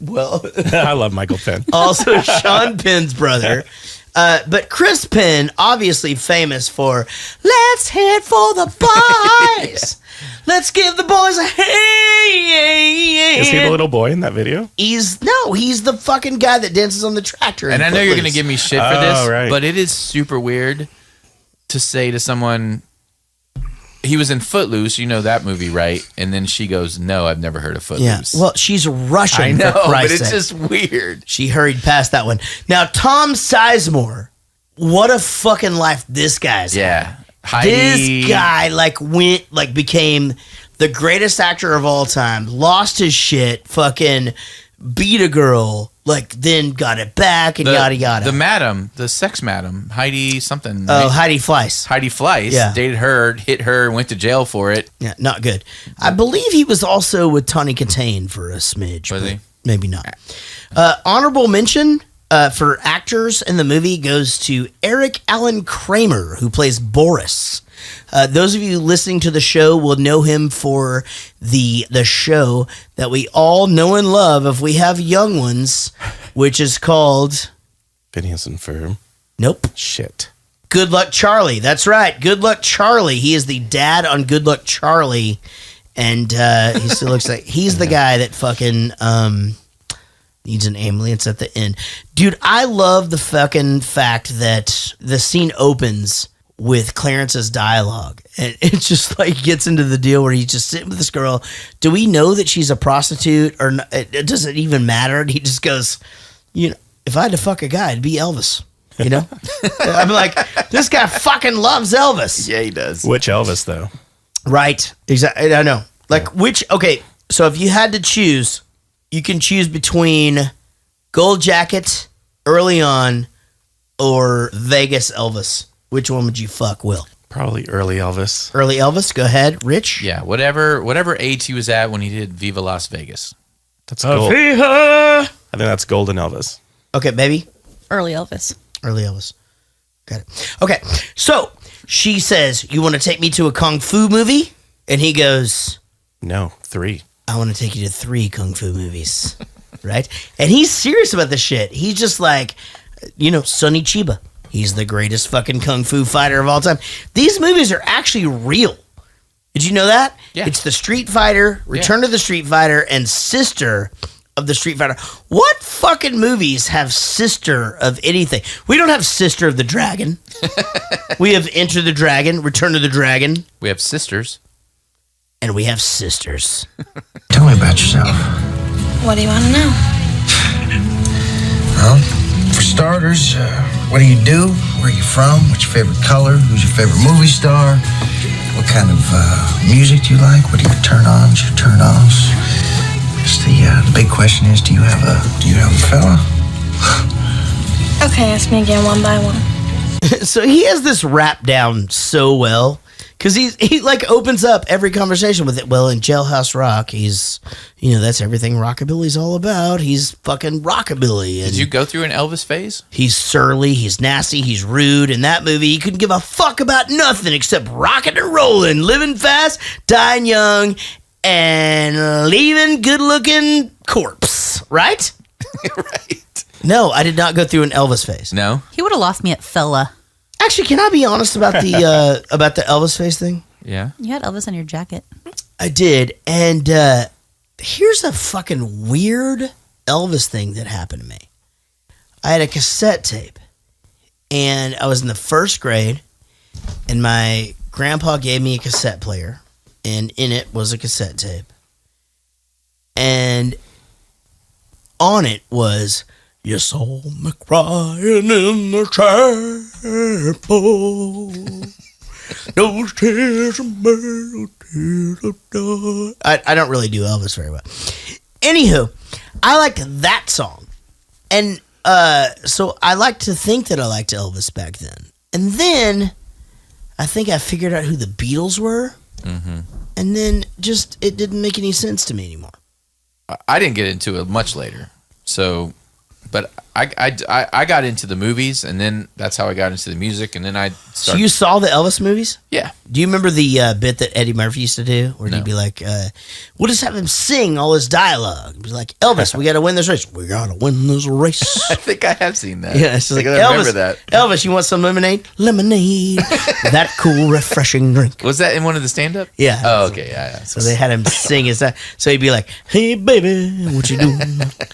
Well, I love Michael Penn. also Sean Penn's brother. But Chris Penn, obviously famous for "Let's hit for the boys, let's give the boys a hand." Is he the little boy in that video? He's the fucking guy that dances on the tractor. And in I know you're going to Footloose. give me shit for Oh, this, right. but it is super weird to say to someone, he was in Footloose, you know that movie, right? And then she goes, no, I've never heard of Yeah. Footloose. Well, she's Russian. I know, for but Christ's it's sake. just weird. She hurried past that one. Now, Tom Sizemore, what a fucking life this guy's had. Yeah. Heidi. This guy became the greatest actor of all time, lost his shit, fucking beat a girl, then got it back and yada yada. The sex madam, Heidi something. Oh, right? Heidi Fleiss. Heidi Fleiss Yeah. dated her, hit her, went to jail for it. Yeah, not good. I believe he was also with Tawny Katane for a smidge. Was but he? Maybe not. Honorable mention for actors in the movie goes to Eric Allen Kramer, who plays Boris. Those of you listening to the show will know him for the show that we all know and love if we have young ones, which is called Phineas and Ferb. Nope. Shit. Good Luck Charlie. That's right. Good Luck Charlie. He is the dad on Good Luck Charlie. And he still looks like he's the guy that fucking needs an ambulance at the end. Dude, I love the fucking fact that the scene opens with Clarence's dialogue. And it just gets into the deal where he's just sitting with this girl. Do we know that she's a prostitute or not? It doesn't even matter. And he just goes, if I had to fuck a guy, it'd be Elvis. I'm like, this guy fucking loves Elvis. Yeah, he does. Which Elvis, though? Right. Exactly. I know. Okay. So if you had to choose, you can choose between Gold Jacket early on or Vegas Elvis. Which one would you fuck, Will? Probably early Elvis. Early Elvis. Go ahead. Rich? Yeah, whatever age he was at when he did Viva Las Vegas. That's gold. I think that's Golden Elvis. Okay, baby. Early Elvis. Early Elvis. Got it. Okay. So she says, you want to take me to a Kung Fu movie? And he goes, No, 3. I want to take you to 3 Kung Fu movies. Right? And he's serious about this shit. He's just like, Sonny Chiba. He's the greatest fucking Kung Fu fighter of all time. These movies are actually real. Did you know that? Yeah. It's the Street Fighter, Return to the Street Fighter, and Sister of the Street Fighter. What fucking movies have Sister of anything? We don't have Sister of the Dragon. We have Enter the Dragon, Return to the Dragon, We have sisters. and we have Sisters. Tell me about yourself. What do you want to know? Well, for starters, what do you do? Where are you from? What's your favorite color? Who's your favorite movie star? What kind of music do you like? What are your turn-ons, your turn-offs? The big question is, do you have a fella? Okay, ask me again one by one. So he has this rap down so well because he opens up every conversation with it. Well, in Jailhouse Rock, he's that's everything rockabilly's all about. He's fucking rockabilly. And Did you go through an Elvis phase? he's surly, he's nasty, he's rude. In that movie, he couldn't give a fuck about nothing except rocking and rolling, living fast, dying young, and leaving good-looking corpse, right? Right. No, I did not go through an Elvis phase. No. He would have lost me at fella. Actually, can I be honest about the Elvis phase thing? Yeah. You had Elvis on your jacket. I did, and here's a fucking weird Elvis thing that happened to me. I had a cassette tape, and I was in the first grade, and my grandpa gave me a cassette player, and in it was a cassette tape. And on it was, "You saw me crying in the chapel. Those tears of mercy, tears of joy." I don't really do Elvis very well. Anywho, I liked that song. And so I like to think that I liked Elvis back then. And then I think I figured out who the Beatles were. Mm-hmm. And then just it didn't make any sense to me anymore. I didn't get into it much later. So, but I got into the movies, and then that's how I got into the music, and then I started. So you saw the Elvis movies? Yeah. Do you remember the bit that Eddie Murphy used to do? Where he'd be like, we'll just have him sing all his dialogue. He'd be like, "Elvis, we got to win this race. We got to win this race." I think I have seen that. Yeah, it's I like, think I Elvis, remember that. Elvis, you want some lemonade? Lemonade. That cool, refreshing drink. Was that in one of the stand-up? Yeah. Oh, okay. Yeah. So they had him sing his that. So he'd be like, "Hey, baby, what you doing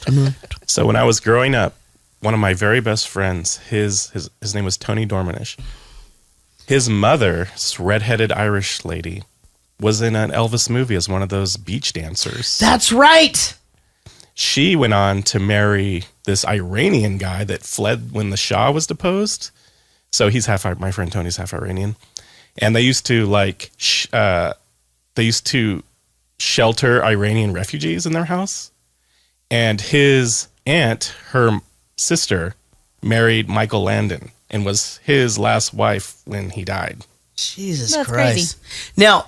tonight?" So when I was growing up, one of my very best friends, his name was Tony Dormanish. His mother, this redheaded Irish lady, was in an Elvis movie as one of those beach dancers. That's right. She went on to marry this Iranian guy that fled when the Shah was deposed. So he's my friend Tony's half Iranian. And they used to shelter Iranian refugees in their house. And his aunt, her sister, married Michael Landon and was his last wife when he died. Jesus That's Christ. crazy. Now,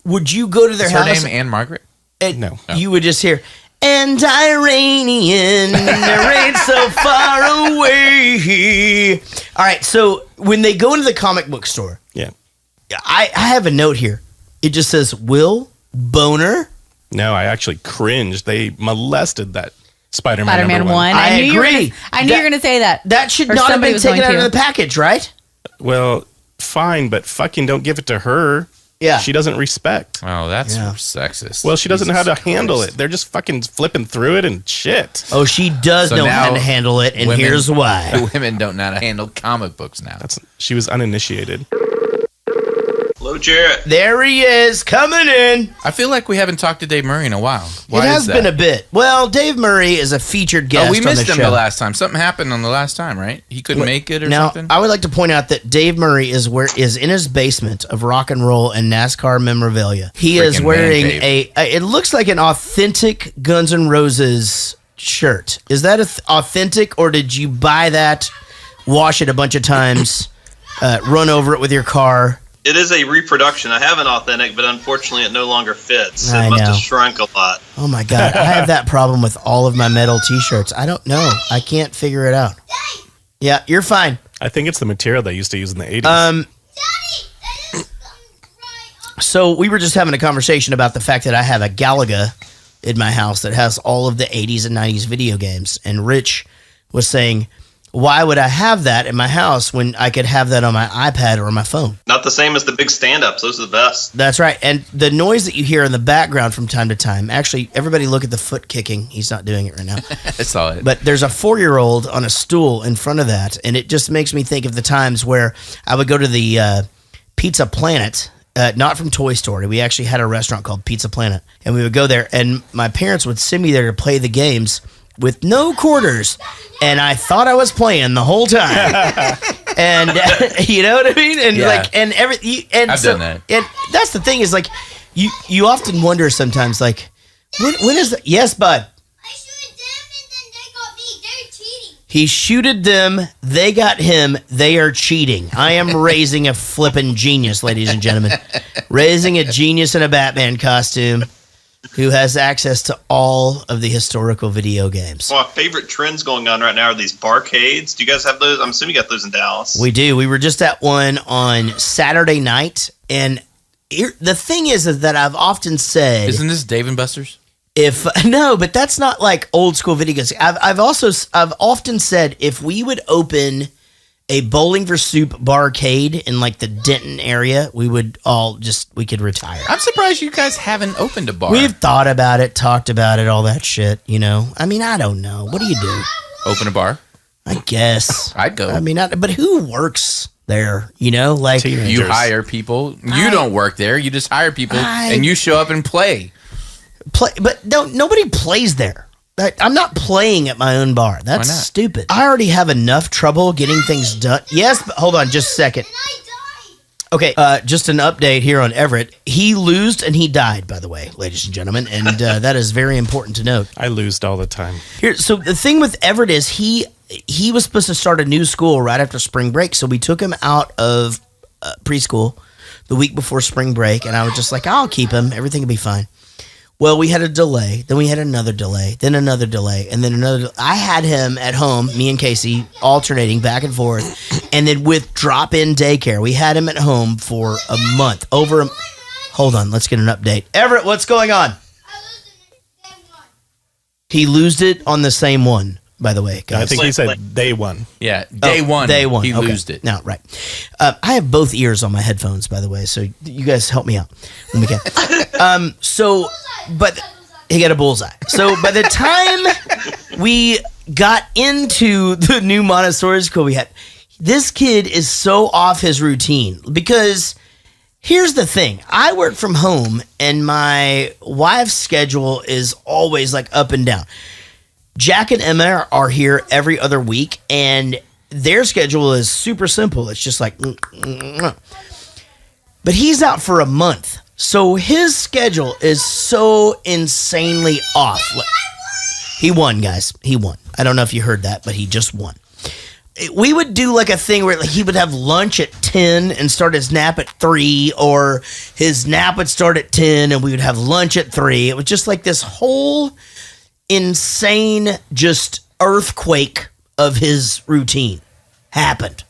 would you go to their Is house? her name Anne Margaret? No. You would just hear, "And Iranian, rain so far away." All right, so when they go into the comic book store, Yeah. I have a note here. It just says, "Will Boner." No, I actually cringed. They molested that Spider-Man Spider-Man number 1. I knew you were agree. gonna- I knew you were going to say that. That should Or not have somebody been was taken going out of to. the package, right? Well, fine, but fucking don't give it to her. Yeah. She doesn't respect. Oh, that's Yeah. sexist. Well, she doesn't know how to Jesus handle Christ. it. They're just fucking flipping through it and shit. Oh, she does So know how now to handle it, and women- here's why. Women don't know how to handle comic books now. She was uninitiated. Hello, Jaret. There he is, coming in. I feel like we haven't talked to Dave Murray in a while. Why It has is that? been a bit. Well, Dave Murray is a featured guest. Oh, we missed on the him show. the last time. Something happened on the last time, right? He couldn't make it or Now, something? I would like to point out that Dave Murray is in his basement of rock and roll and NASCAR memorabilia. He is Freaking wearing man it looks like an authentic Guns N' Roses shirt. Is that authentic, or did you buy that, wash it a bunch of times, run over it with your car? It is a reproduction. I have an authentic, but unfortunately it no longer fits. I It must know. have shrunk a lot. Oh my God. I have that problem with all of my metal t-shirts. I don't know. I can't figure it out. Yeah, you're fine. I think it's the material they used to use in the 80s. So we were just having a conversation about the fact that I have a Galaga in my house that has all of the 80s and 90s video games. And Rich was saying, why would I have that in my house when I could have that on my iPad or on my phone? Not the same as the big stand-ups. Those are the best. That's right. And the noise that you hear in the background from time to time, actually, everybody look at the foot kicking. He's not doing it right now. I saw it. But there's a 4-year-old on a stool in front of that. And it just makes me think of the times where I would go to the Pizza Planet, not from Toy Story. We actually had a restaurant called Pizza Planet. And we would go there, and my parents would send me there to play the games with no quarters, and I thought I was playing the whole time. And you know what I mean? And Yeah. like, and I've done that. And that's the thing is, like, you often wonder sometimes, like, when is that? Yes, bud. He shooted them, they got him, they are cheating. I am raising a flippin' genius, ladies and gentlemen. Raising a genius in a Batman costume who has access to all of the historical video games. Well, my favorite trends going on right now are these barcades. Do you guys have those? I'm assuming you got those in Dallas. We do. We were just at one on Saturday night, and The thing is that I've often said, Isn't this Dave and Buster's? No, but that's not like old school video games. I've often said if we would open a Bowling for Soup barcade in like the Denton area, we could retire. I'm surprised you guys haven't opened a bar. We've thought about it, talked about it, all that shit, you know. I mean, I don't know. What do you do? Open a bar? I guess. I'd go. I mean, but who works there, you know? Like Teenagers. You hire people. You don't work there. You just hire people and you show up and play. But nobody plays there. I'm not playing at my own bar. That's stupid. I already have enough trouble getting things done. Yes, but hold on just a second. Okay, just an update here on Everett. He loosed and he died, by the way, ladies and gentlemen, and that is very important to note. I loosed all the time. So the thing with Everett is he was supposed to start a new school right after spring break, so we took him out of preschool the week before spring break, and I was just like, I'll keep him. Everything will be fine. Well, we had a delay, then we had another delay, then another delay, and then another. I had him at home, me and Casey, alternating back and forth, and then with drop-in daycare, we had him at home for a month. Hold on, let's get an update. Everett, what's going on? He loosed it on the same one, by the way, guys. I think he said day one. Yeah, day one. Day one. He okay. loosed it. No, right. I have both ears on my headphones, by the way, so you guys help me out when we can. But he got a bullseye. So by the time we got into the new Montessori school we had, this kid is so off his routine because here's the thing. I work from home and my wife's schedule is always like up and down. Jack and Emma are here every other week and their schedule is super simple. It's just like, but he's out for a month. So his schedule is so insanely off. He won, guys. He won. I don't know if you heard that, but he just won. We would do like a thing where he would have lunch at 10 and start his nap at 3, or his nap would start at 10 and we would have lunch at 3. It was just like this whole insane just earthquake of his routine happened.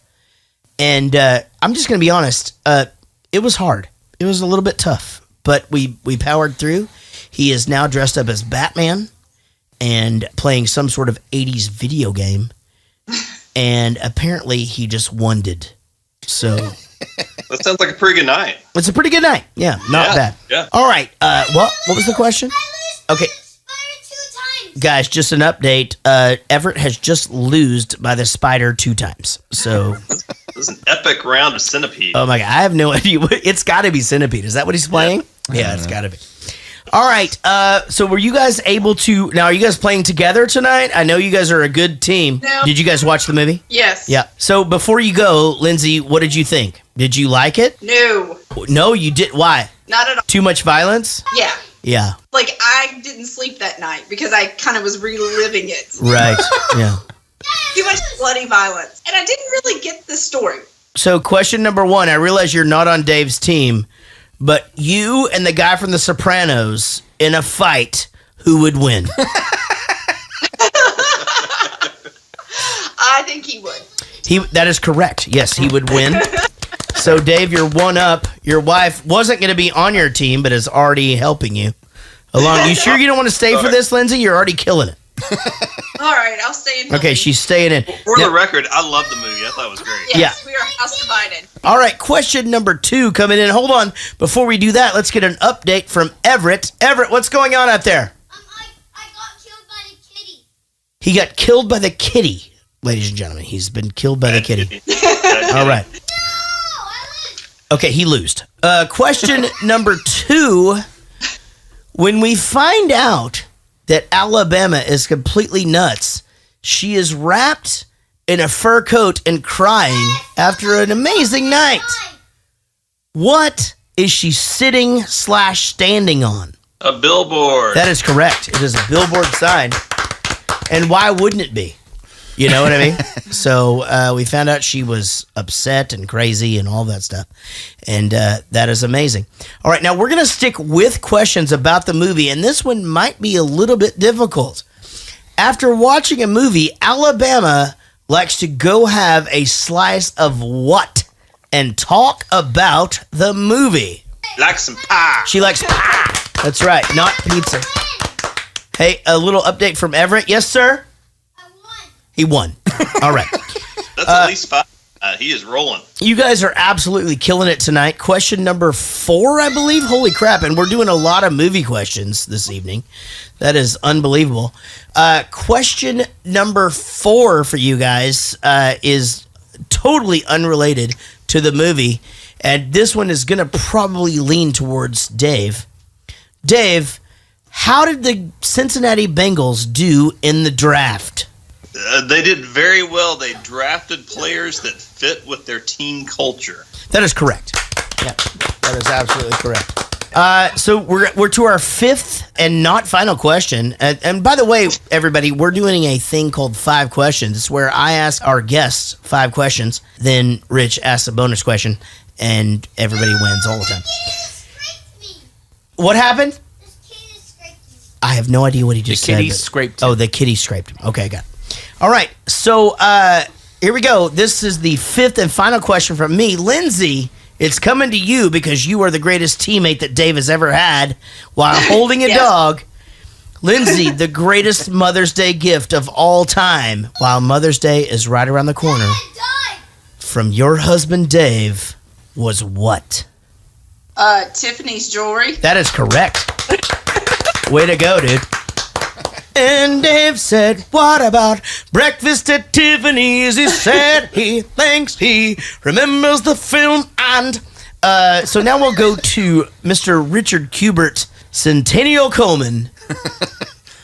And I'm just going to be honest. It was hard. It was a little bit tough, but we powered through. He is now dressed up as Batman and playing some sort of 80s video game. And apparently he just wonded. So that sounds like a pretty good night. It's a pretty good night. Yeah, not bad. Yeah. All right. What was the question? Okay. Guys, just an update. Everett has just loosed by the spider 2 times. So this is an epic round of Centipede. Oh my God, I have no idea. It's got to be Centipede. Is that what he's playing? Yeah, it's got to be. All right. So were you guys able to? Now, are you guys playing together tonight? I know you guys are a good team. No. Did you guys watch the movie? Yes. Yeah. So before you go, Lindsay, what did you think? Did you like it? No. No, you did. Why? Not at all. Too much violence? Yeah. Yeah. Like, I didn't sleep that night because I kind of was reliving it. Right. Yeah. Too much bloody violence. And I didn't really get the story. So question number 1, I realize you're not on Dave's team, but you and the guy from The Sopranos in a fight, who would win? I think he would. That is correct. Yes, he would win. So, Dave, you're one up. Your wife wasn't going to be on your team, but is already helping you along. You sure you don't want to stay for this, Lindsay? You're already killing it. All right, I'll stay in. Okay, she's staying in. For the record, I love the movie. I thought it was great. Yes, we are house divided. All right, question number 2 coming in. Hold on. Before we do that, let's get an update from Everett. Everett, what's going on out there? I got killed by the kitty. He got killed by the kitty, ladies and gentlemen. He's been killed by the kitty. All right. Okay, he loosed. Question number 2. When we find out that Alabama is completely nuts, she is wrapped in a fur coat and crying after an amazing night. What is she sitting/standing on? A billboard. That is correct. It is a billboard sign. And why wouldn't it be? You know what I mean? So we found out she was upset and crazy and all that stuff. And that is amazing. All right, now we're going to stick with questions about the movie. And this one might be a little bit difficult. After watching a movie, Alabama likes to go have a slice of what and talk about the movie? Like some pie. She likes pie. That's right, not pizza. Hey, a little update from Everett. Yes, sir? He won. All right. That's at least 5. He is rolling. You guys are absolutely killing it tonight. Question number 4, I believe. Holy crap. And we're doing a lot of movie questions this evening. That is unbelievable. Question number 4 for you guys is totally unrelated to the movie. And this one is going to probably lean towards Dave. Dave, how did the Cincinnati Bengals do in the draft? They did very well. They drafted players that fit with their team culture. That is correct. Yeah, that is absolutely correct. So we're to our 5th and not final question. And by the way, everybody, we're doing a thing called 5 questions. It's where I ask our guests 5 questions, then Rich asks a bonus question, and everybody wins all the time. What happened? I have no idea what he just said. The kitty scraped him. Oh, the kitty scraped him. Okay, I got it. All right, so here we go. This is the 5th and final question from me. Lindsay, it's coming to you because you are the greatest teammate that Dave has ever had while holding a dog. Lindsay, the greatest Mother's Day gift of all time, while Mother's Day is right around the corner, from your husband Dave, was what? Tiffany's jewelry. That is correct. Way to go, dude. And Dave said, what about breakfast at Tiffany's? He said he thinks he remembers the film. And so now we'll go to Mr. Richard Kubert, Centennial Coleman,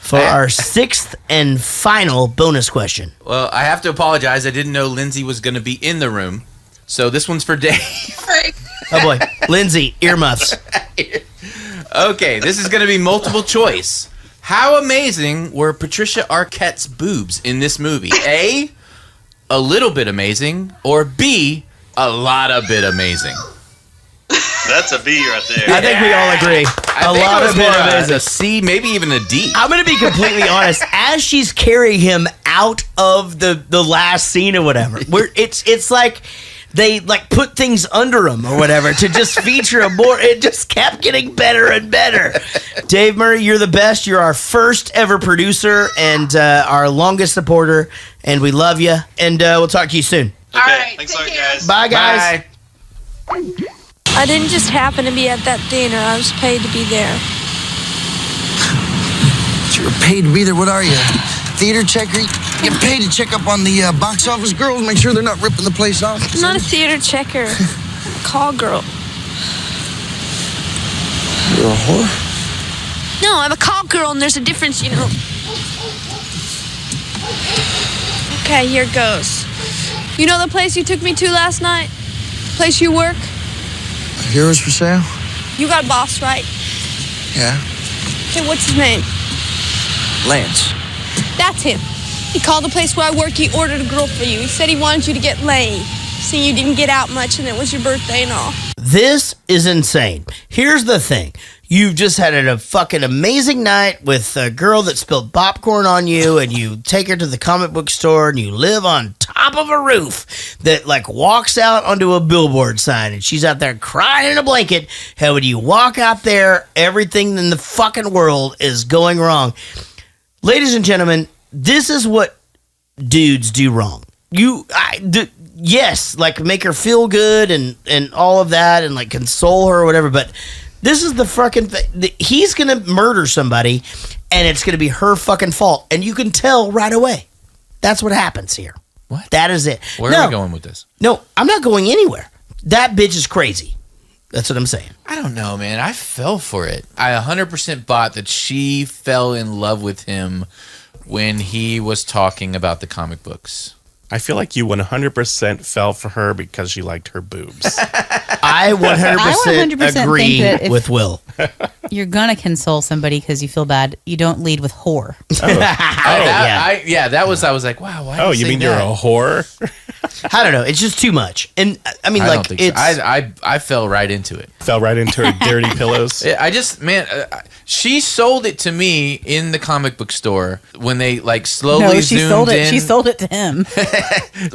for our 6th and final bonus question. Well, I have to apologize. I didn't know Lindsay was going to be in the room. So this one's for Dave. Oh, boy. Lindsay, earmuffs. Okay, this is going to be multiple choice. How amazing were Patricia Arquette's boobs in this movie? A little bit amazing, or B, a lot of bit amazing? That's a B right there. I think we all agree. I think lot it was of bit more amazing. a C, maybe even a D. I'm going to be completely honest. As she's carrying him out of the last scene or whatever, it's like they like put things under him or whatever to just feature him more. It just kept getting better and better. Dave Murray, you're the best. You're our first ever producer and our longest supporter, and we love you. And we'll talk to you soon. Okay, all right, thanks a lot, guys. Bye, guys. Bye. I didn't just happen to be at that dinner. I was paid to be there. You're paid to be there. What are you? Theater checker? You get paid to check up on the box office girls, make sure they're not ripping the place off. I'm not a theater checker. Call girl. You're a whore? No, I'm a call girl, and there's a difference, you know. Okay, here goes. You know the place you took me to last night? Place you work? Heroes for sale? You got a boss, right? Yeah. Okay, what's his name? Lance. That's him. He called the place where I work. He ordered a girl for you. He said he wanted you to get laid. See, you didn't get out much, and it was your birthday and all. This is insane. Here's the thing. You've just had a fucking amazing night with a girl that spilled popcorn on you, and you take her to the comic book store, and you live on top of a roof that like walks out onto a billboard sign, and she's out there crying in a blanket. How would you walk out there? Everything in the fucking world is going wrong. Ladies and gentlemen, this is what dudes do wrong. Yes, like make her feel good and all of that, and like console her or whatever, but this is the fucking thing. He's going to murder somebody, and it's going to be her fucking fault. And you can tell right away. That's what happens here. What? That is it. Where are we going with this? No, I'm not going anywhere. That bitch is crazy. That's what I'm saying. I don't know, man. I fell for it. I 100% bought that she fell in love with him when he was talking about the comic books. I feel like you 100% fell for her because you liked her boobs. I 100% agree with Will. You're gonna console somebody because you feel bad. You don't lead with whore. Yeah. That was. I was like, wow. Why? Oh, you mean that? you're a whore? I don't know. It's just too much. And I mean, I like, don't think it's. so. I fell right into it. Fell right into her dirty pillows. I just, man, she sold it to me in the comic book store when they like slowly zoomed in. She sold it to him.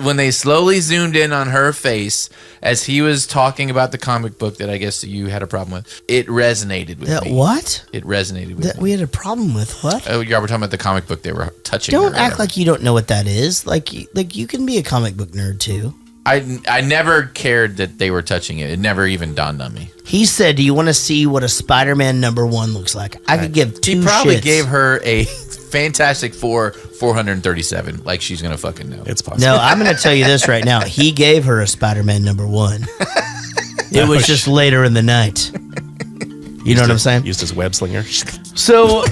When they slowly zoomed in on her face as he was talking about the comic book that I guess you had a problem with. It resonated with me. What? It resonated with That me. we had a problem with what? Oh, y'all were talking about the comic book they were touching. Don't act like you don't know what that is. Like you can be a comic book nerd too. I never cared that they were touching it. It never even dawned on me. He said, "Do you want to see what a Spider-Man #1 looks like?" I could give two. He probably shits. gave her a Fantastic Four 437. Like she's gonna fucking know. It's possible. No, I'm going to tell you this right now. He gave her a Spider-Man #1. It was just later in the night. You know what I'm saying? Used as web slinger. So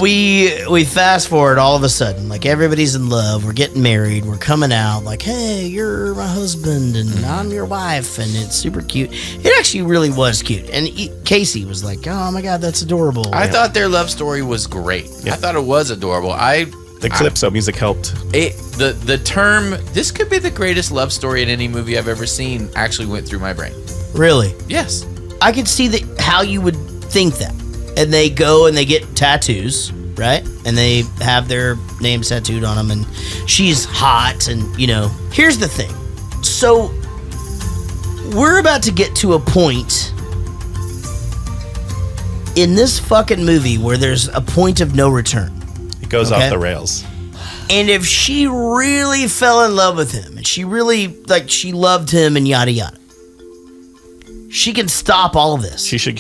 we fast forward all of a sudden, like everybody's in love, we're getting married, we're coming out, like, hey, you're my husband and I'm your wife, and it's super cute. It actually really was cute. And Casey was like, oh my God, that's adorable. I thought their love story was great. Yeah. I thought it was adorable. The Calypso music helped. The term, this could be the greatest love story in any movie I've ever seen, actually went through my brain. Really? Yes. I could see how you would think that. And they go and they get tattoos, right? And they have their names tattooed on them, and she's hot, and, you know. Here's the thing. So, we're about to get to a point in this fucking movie where there's a point of no return. It goes off the rails. And if she really fell in love with him, and she really, like, she loved him and yada yada, she can stop all of this. She should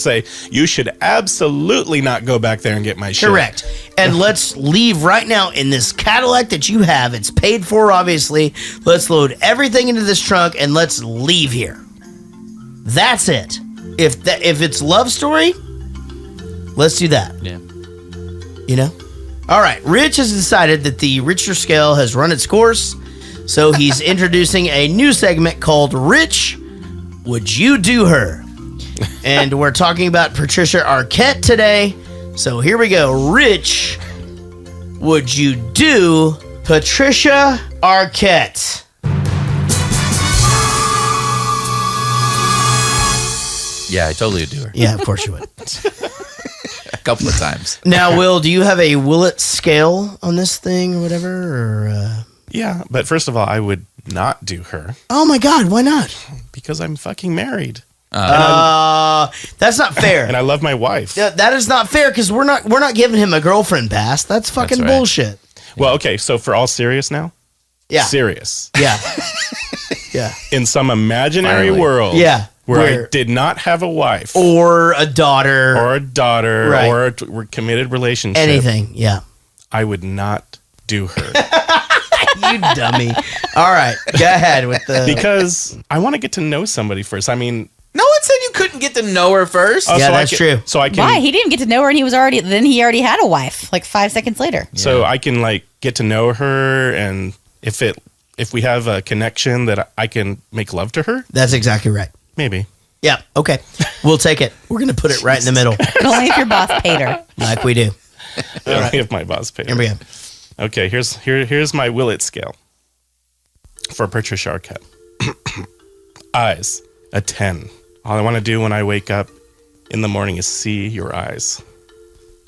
say, you should absolutely not go back there and get my shit. Correct. And let's leave right now in this Cadillac that you have. It's paid for, obviously. Let's load everything into this trunk and let's leave here. That's it. If it's love story, let's do that. Yeah. You know? All right. Rich has decided that the Richter scale has run its course. So he's introducing a new segment called Rich, Would You Do Her? And we're talking about Patricia Arquette today. So here we go. Rich, would you do Patricia Arquette? Yeah, I totally would do her. Yeah, of course you would. A couple of times. Now, Will, do you have a Willett scale on this thing or whatever? Or Yeah, but first of all, I would not do her. Oh my God, why not? Because I'm fucking married. That's not fair. And I love my wife. That is not fair because we're not giving him a girlfriend pass. That's fucking That's right. bullshit. Well, okay, so for all serious now? Yeah. Serious. Yeah. Yeah. In some imaginary Finally. world. Yeah. Where I did not have a wife. Or a daughter. Right. Or a committed relationship. Anything. Yeah. I would not do her. You dummy. All right. Go ahead with the. Because I want to get to know somebody first. I mean, No one said you couldn't get to know her first. Yeah, that's true. So I can. Why? He didn't get to know her, and he already had a wife like 5 seconds later. So I can like get to know her, and if we have a connection that I can make love to her. That's exactly right. Maybe. Yeah. Okay. We'll take it. We're going to put it right in the middle. But only if your boss paid her. Like we do. Only if my boss paid. Here we go. Okay, here's my Willett scale for Patricia Arquette. Eyes, a 10. All I want to do when I wake up in the morning is see your eyes.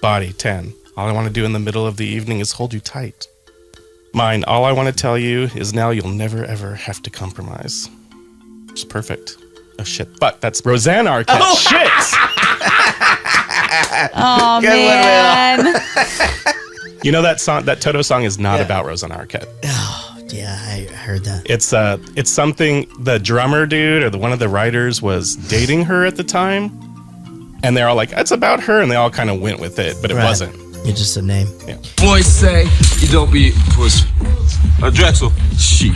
Body, 10. All I want to do in the middle of the evening is hold you tight. Mind, all I want to tell you is now you'll never ever have to compromise. It's perfect. Oh shit. But that's Roseanne Arquette. Oh. Shit! Oh, Good one, man. You know that song, that Toto song is not about Roseanne Arquette. Oh, yeah, I heard that. It's something the drummer dude or one of the writers was dating her at the time, and they're all like, "It's about her," and they all kind of went with it, but it wasn't. It's just a name. Yeah. Boys say you don't be eating pussy. Drexel, shit.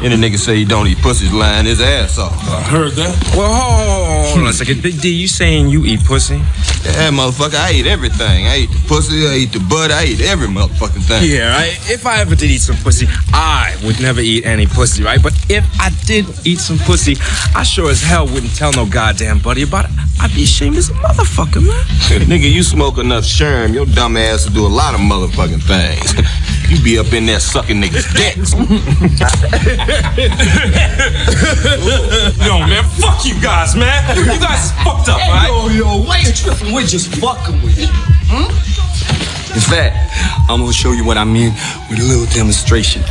Any nigga say you don't eat pussy's lying his ass off. I heard that. Well, hold on a second. Big D, you saying you eat pussy? Yeah, motherfucker, I eat everything. I eat the pussy, I eat the butt, I eat every motherfucking thing. Yeah, if I ever did eat some pussy, I would never eat any pussy, right? But if I did eat some pussy, I sure as hell wouldn't tell no goddamn buddy about it. I'd be ashamed as a motherfucker, man. Nigga, you smoke enough sherm, your dumb ass will do a lot of motherfucking things. You be up in there sucking niggas' dicks. Yo, man, fuck you guys, man. You guys fucked up, right? Yo, why you tripping? We're just fucking with you. In fact, I'm gonna show you what I mean with a little demonstration.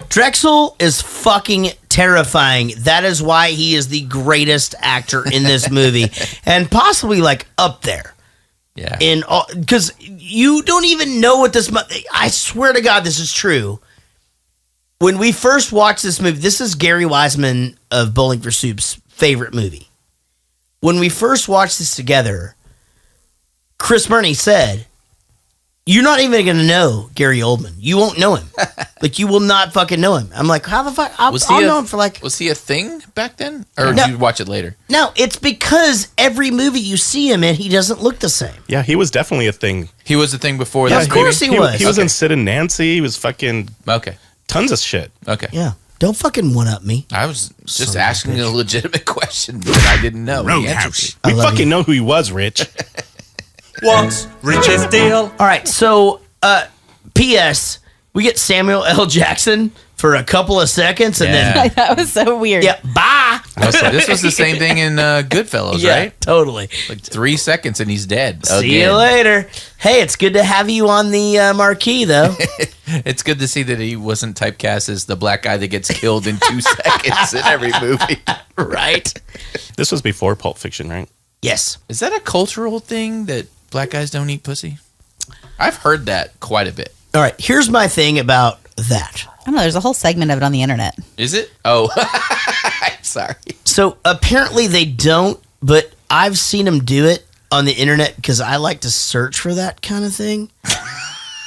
Drexel is fucking terrifying. That is why he is the greatest actor in this movie, and possibly like up there. Yeah. In because you don't even know what this. I swear to God, this is true. When we first watched this movie, this is Gary Wiseman of Bowling for Soup's favorite movie. When we first watched this together, Chris Burney said, "You're not even going to know Gary Oldman. You won't know him. Like, you will not fucking know him." I'm like, how the fuck? I'll know him for like... Was he a thing back then? Or did you watch it later? No, it's because every movie you see him in, he doesn't look the same. Yeah, he was definitely a thing. He was a thing before Yeah, this of course movie? he was. He was in Sid and Nancy. He was fucking... Okay. Tons of shit. Okay. Yeah. Don't fucking one-up me. I was just asking a legitimate question that I didn't know. Roadhouse. We fucking know who he was, Rich. What's Rich's deal? All right, so... P.S. We get Samuel L. Jackson for a couple of seconds, and then That was so weird. yeah, bye. This was the same thing in Goodfellas, Yeah, right? totally. Like 3 seconds and he's dead. See you later. Hey, it's good to have you on the marquee, though. It's good to see that he wasn't typecast as the black guy that gets killed in 2 seconds in every movie. Right? This was before Pulp Fiction, right? Yes. Is that a cultural thing that black guys don't eat pussy? I've heard that quite a bit. All right, here's my thing about that. I don't know. There's a whole segment of it on the internet. Is it? Oh, I'm sorry. So apparently they don't, but I've seen them do it on the internet because I like to search for that kind of thing.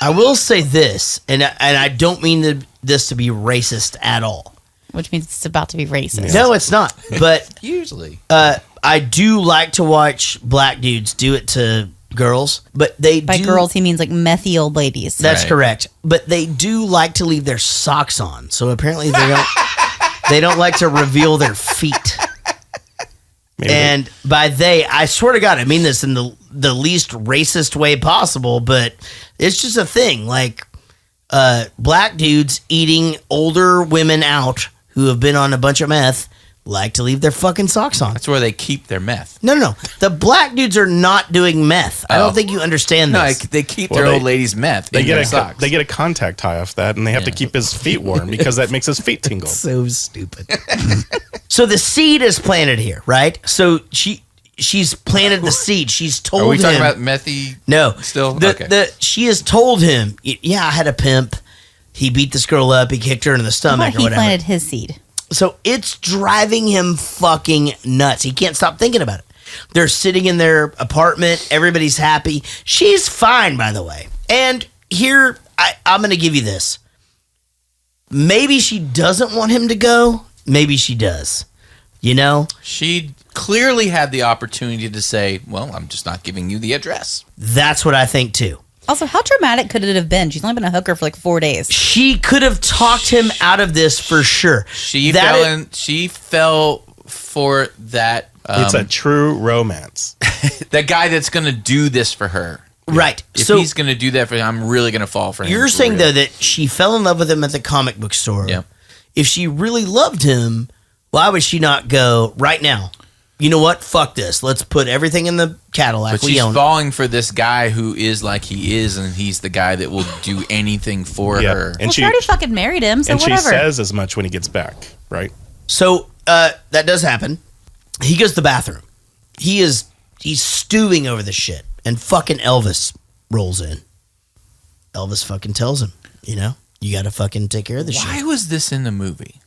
I will say this, and I don't mean this to be racist at all. Which means it's about to be racist. No, it's not. But usually, I do like to watch black dudes do it to girls, but by girls he means like methy old ladies. That's correct. But they do like to leave their socks on. So apparently they don't like to reveal their feet. And by they, I swear to God, I mean this in the least racist way possible, but it's just a thing. Like black dudes eating older women out who have been on a bunch of meth like to leave their fucking socks on. That's where they keep their meth. No. The black dudes are not doing meth. I don't think you understand this. No, they keep their old ladies' meth in their socks. They get a contact tie off that, and they have to keep his feet warm because that makes his feet tingle. So stupid. So the seed is planted here, right? So she's planted the seed. She's told him. Are we talking about methy? No. Still? She has told him, yeah, I had a pimp. He beat this girl up. He kicked her in the stomach or whatever. He planted his seed. So it's driving him fucking nuts. He can't stop thinking about it. They're sitting in their apartment. Everybody's happy. She's fine, by the way. And here, I'm going to give you this. Maybe she doesn't want him to go. Maybe she does. You know? She clearly had the opportunity to say, well, I'm just not giving you the address. That's what I think, too. Also, how traumatic could it have been? She's only been a hooker for like 4 days. She could have talked him out of this for sure. She fell for that. It's a true romance. The guy that's going to do this for her. Right. If so he's going to do that for him, I'm really going to fall for him. You're saying, though, that she fell in love with him at the comic book store. Yeah. If she really loved him, why would she not go right now? You know what? Fuck this. Let's put everything in the Cadillac. But she's falling for this guy who is like he is, and he's the guy that will do anything for her. And she already fucking married him, so whatever. She says as much when he gets back, right? So that does happen. He goes to the bathroom. He's stewing over the shit, and fucking Elvis rolls in. Elvis fucking tells him, you know, you got to fucking take care of the shit. Why was this in the movie?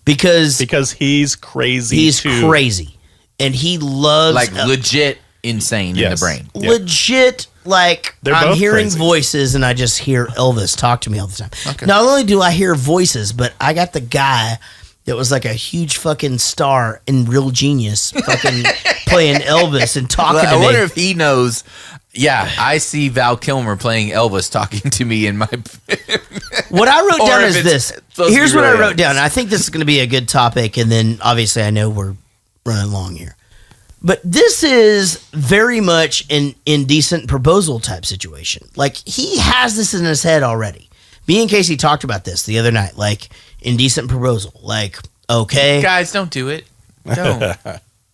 Because he's crazy. He's crazy. And he loves... Like legit insane in the brain. Legit, like, They're I'm both hearing crazy. voices and I just hear Elvis talk to me all the time. Okay. Not only do I hear voices, but I got the guy that was like a huge fucking star in Real Genius fucking playing Elvis and talking to me. I wonder if he knows... Yeah, I see Val Kilmer playing Elvis talking to me in my... What I wrote down Or is if this. it's supposed to Here's be what I really wrote down. I think this is going to be a good topic, and then obviously I know we're running long here. But this is very much an indecent proposal type situation. Like, he has this in his head already. Me and Casey talked about this the other night, like indecent proposal. Like, okay, Guys, don't do it. Don't.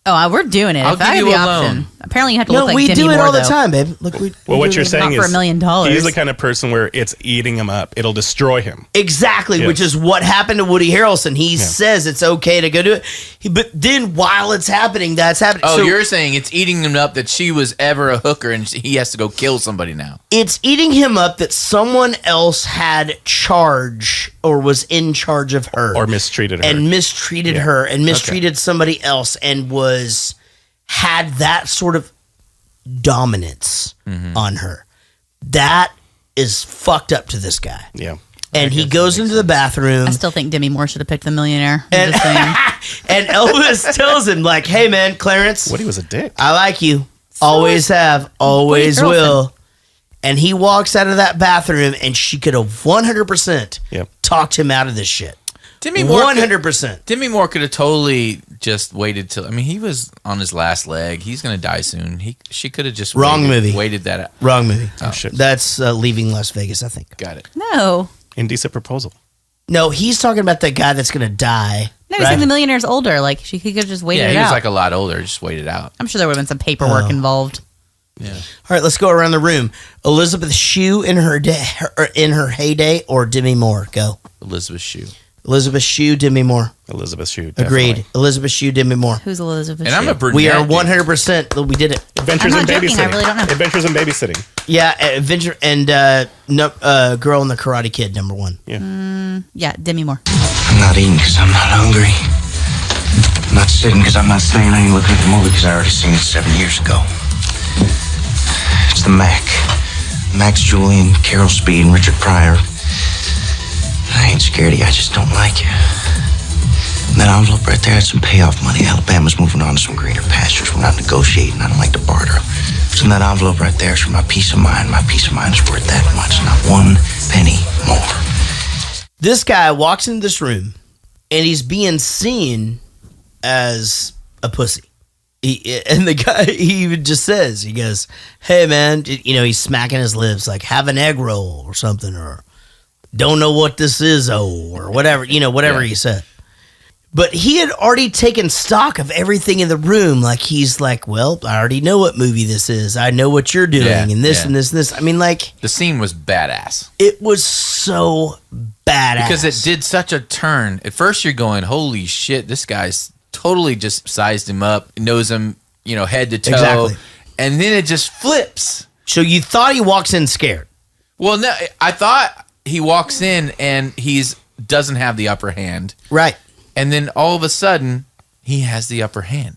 Oh, we're doing it. I'll if I give had you the a option. loan. Apparently, you have to no, look like we Demi do it Moore, all the though. time, babe. Look, Well, what you're saying Not for is $1 million. he's the kind of person where it's eating him up. It'll destroy him. exactly, Yes. which is what happened to Woody Harrelson. He says it's okay to go do it, but then while it's happening, that's happening. Oh, So you're saying it's eating him up that she was ever a hooker and he has to go kill somebody now. it's eating him up that someone else had charge or was in charge of her Or mistreated her. and mistreated Yeah. her and mistreated somebody else and had that sort of dominance on her. That is fucked up to this guy. Yeah. And he goes into the bathroom I still think Demi Moore should have picked the millionaire. I'm just saying. and Elvis tells him, like, hey man, Clarence, Woody was a dick. I like you. Always have, always Woody Harrelson. will. And he walks out of that bathroom and she could have 100% Yep. talked him out of this shit. Demi Moore 100%. Demi Moore could have totally just waited till. I mean, he was on his last leg. He's gonna die soon. She could have just Wrong movie. Waited that out. Wrong movie. Oh, shit. That's Leaving Las Vegas, I think. Got it. No. Indecent proposal. No, he's talking about the guy that's going to die. No, he's saying the millionaire's older. Like, she could have just waited Yeah, it he was out. like a lot older. Just waited out. I'm sure there would have been some paperwork involved. Yeah. All right, let's go around the room. Elizabeth Shue in her heyday, or Demi Moore? Go. Elizabeth Shue. Elizabeth Shue, Demi Moore. Elizabeth Shue. Agreed. definitely. Elizabeth Shue, Demi Moore. Who's Elizabeth And I'm Shue? a brunette. We are dude. 100%. We did it. Adventures I'm in not joking, babysitting. I really don't know. Adventures in babysitting. Yeah, Adventure and Girl in the Karate Kid, number one. Yeah, Demi Moore. I'm not eating because I'm not hungry. I'm not sitting because I'm not staying. I ain't looking at the movie because I already seen it 7 years ago. It's the Mac. Max Julian, Carol Speed, and Richard Pryor. I ain't scared of you. I just don't like you. And that envelope right there, that's some payoff money. Alabama's moving on to some greener pastures. We're not negotiating. I don't like to barter. What's in that envelope right there is for my peace of mind. My peace of mind is worth that much, not 1 penny more. This guy walks into this room and he's being seen as a pussy. And the guy, he even just says, he goes, hey man, he's smacking his lips like, have an egg roll or something, or don't know what this is, or whatever, whatever he said. But he had already taken stock of everything in the room. Like, he's like, well, I already know what movie this is. I know what you're doing, and this and this and this. I mean, like, The scene was badass. it was so badass. Because it did such a turn. At first, you're going, holy shit, this guy's totally just sized him up, knows him, head to toe. Exactly. And then it just flips. So you thought he walks in scared. Well, no, I thought he walks in and doesn't have the upper hand. Right. And then all of a sudden, he has the upper hand.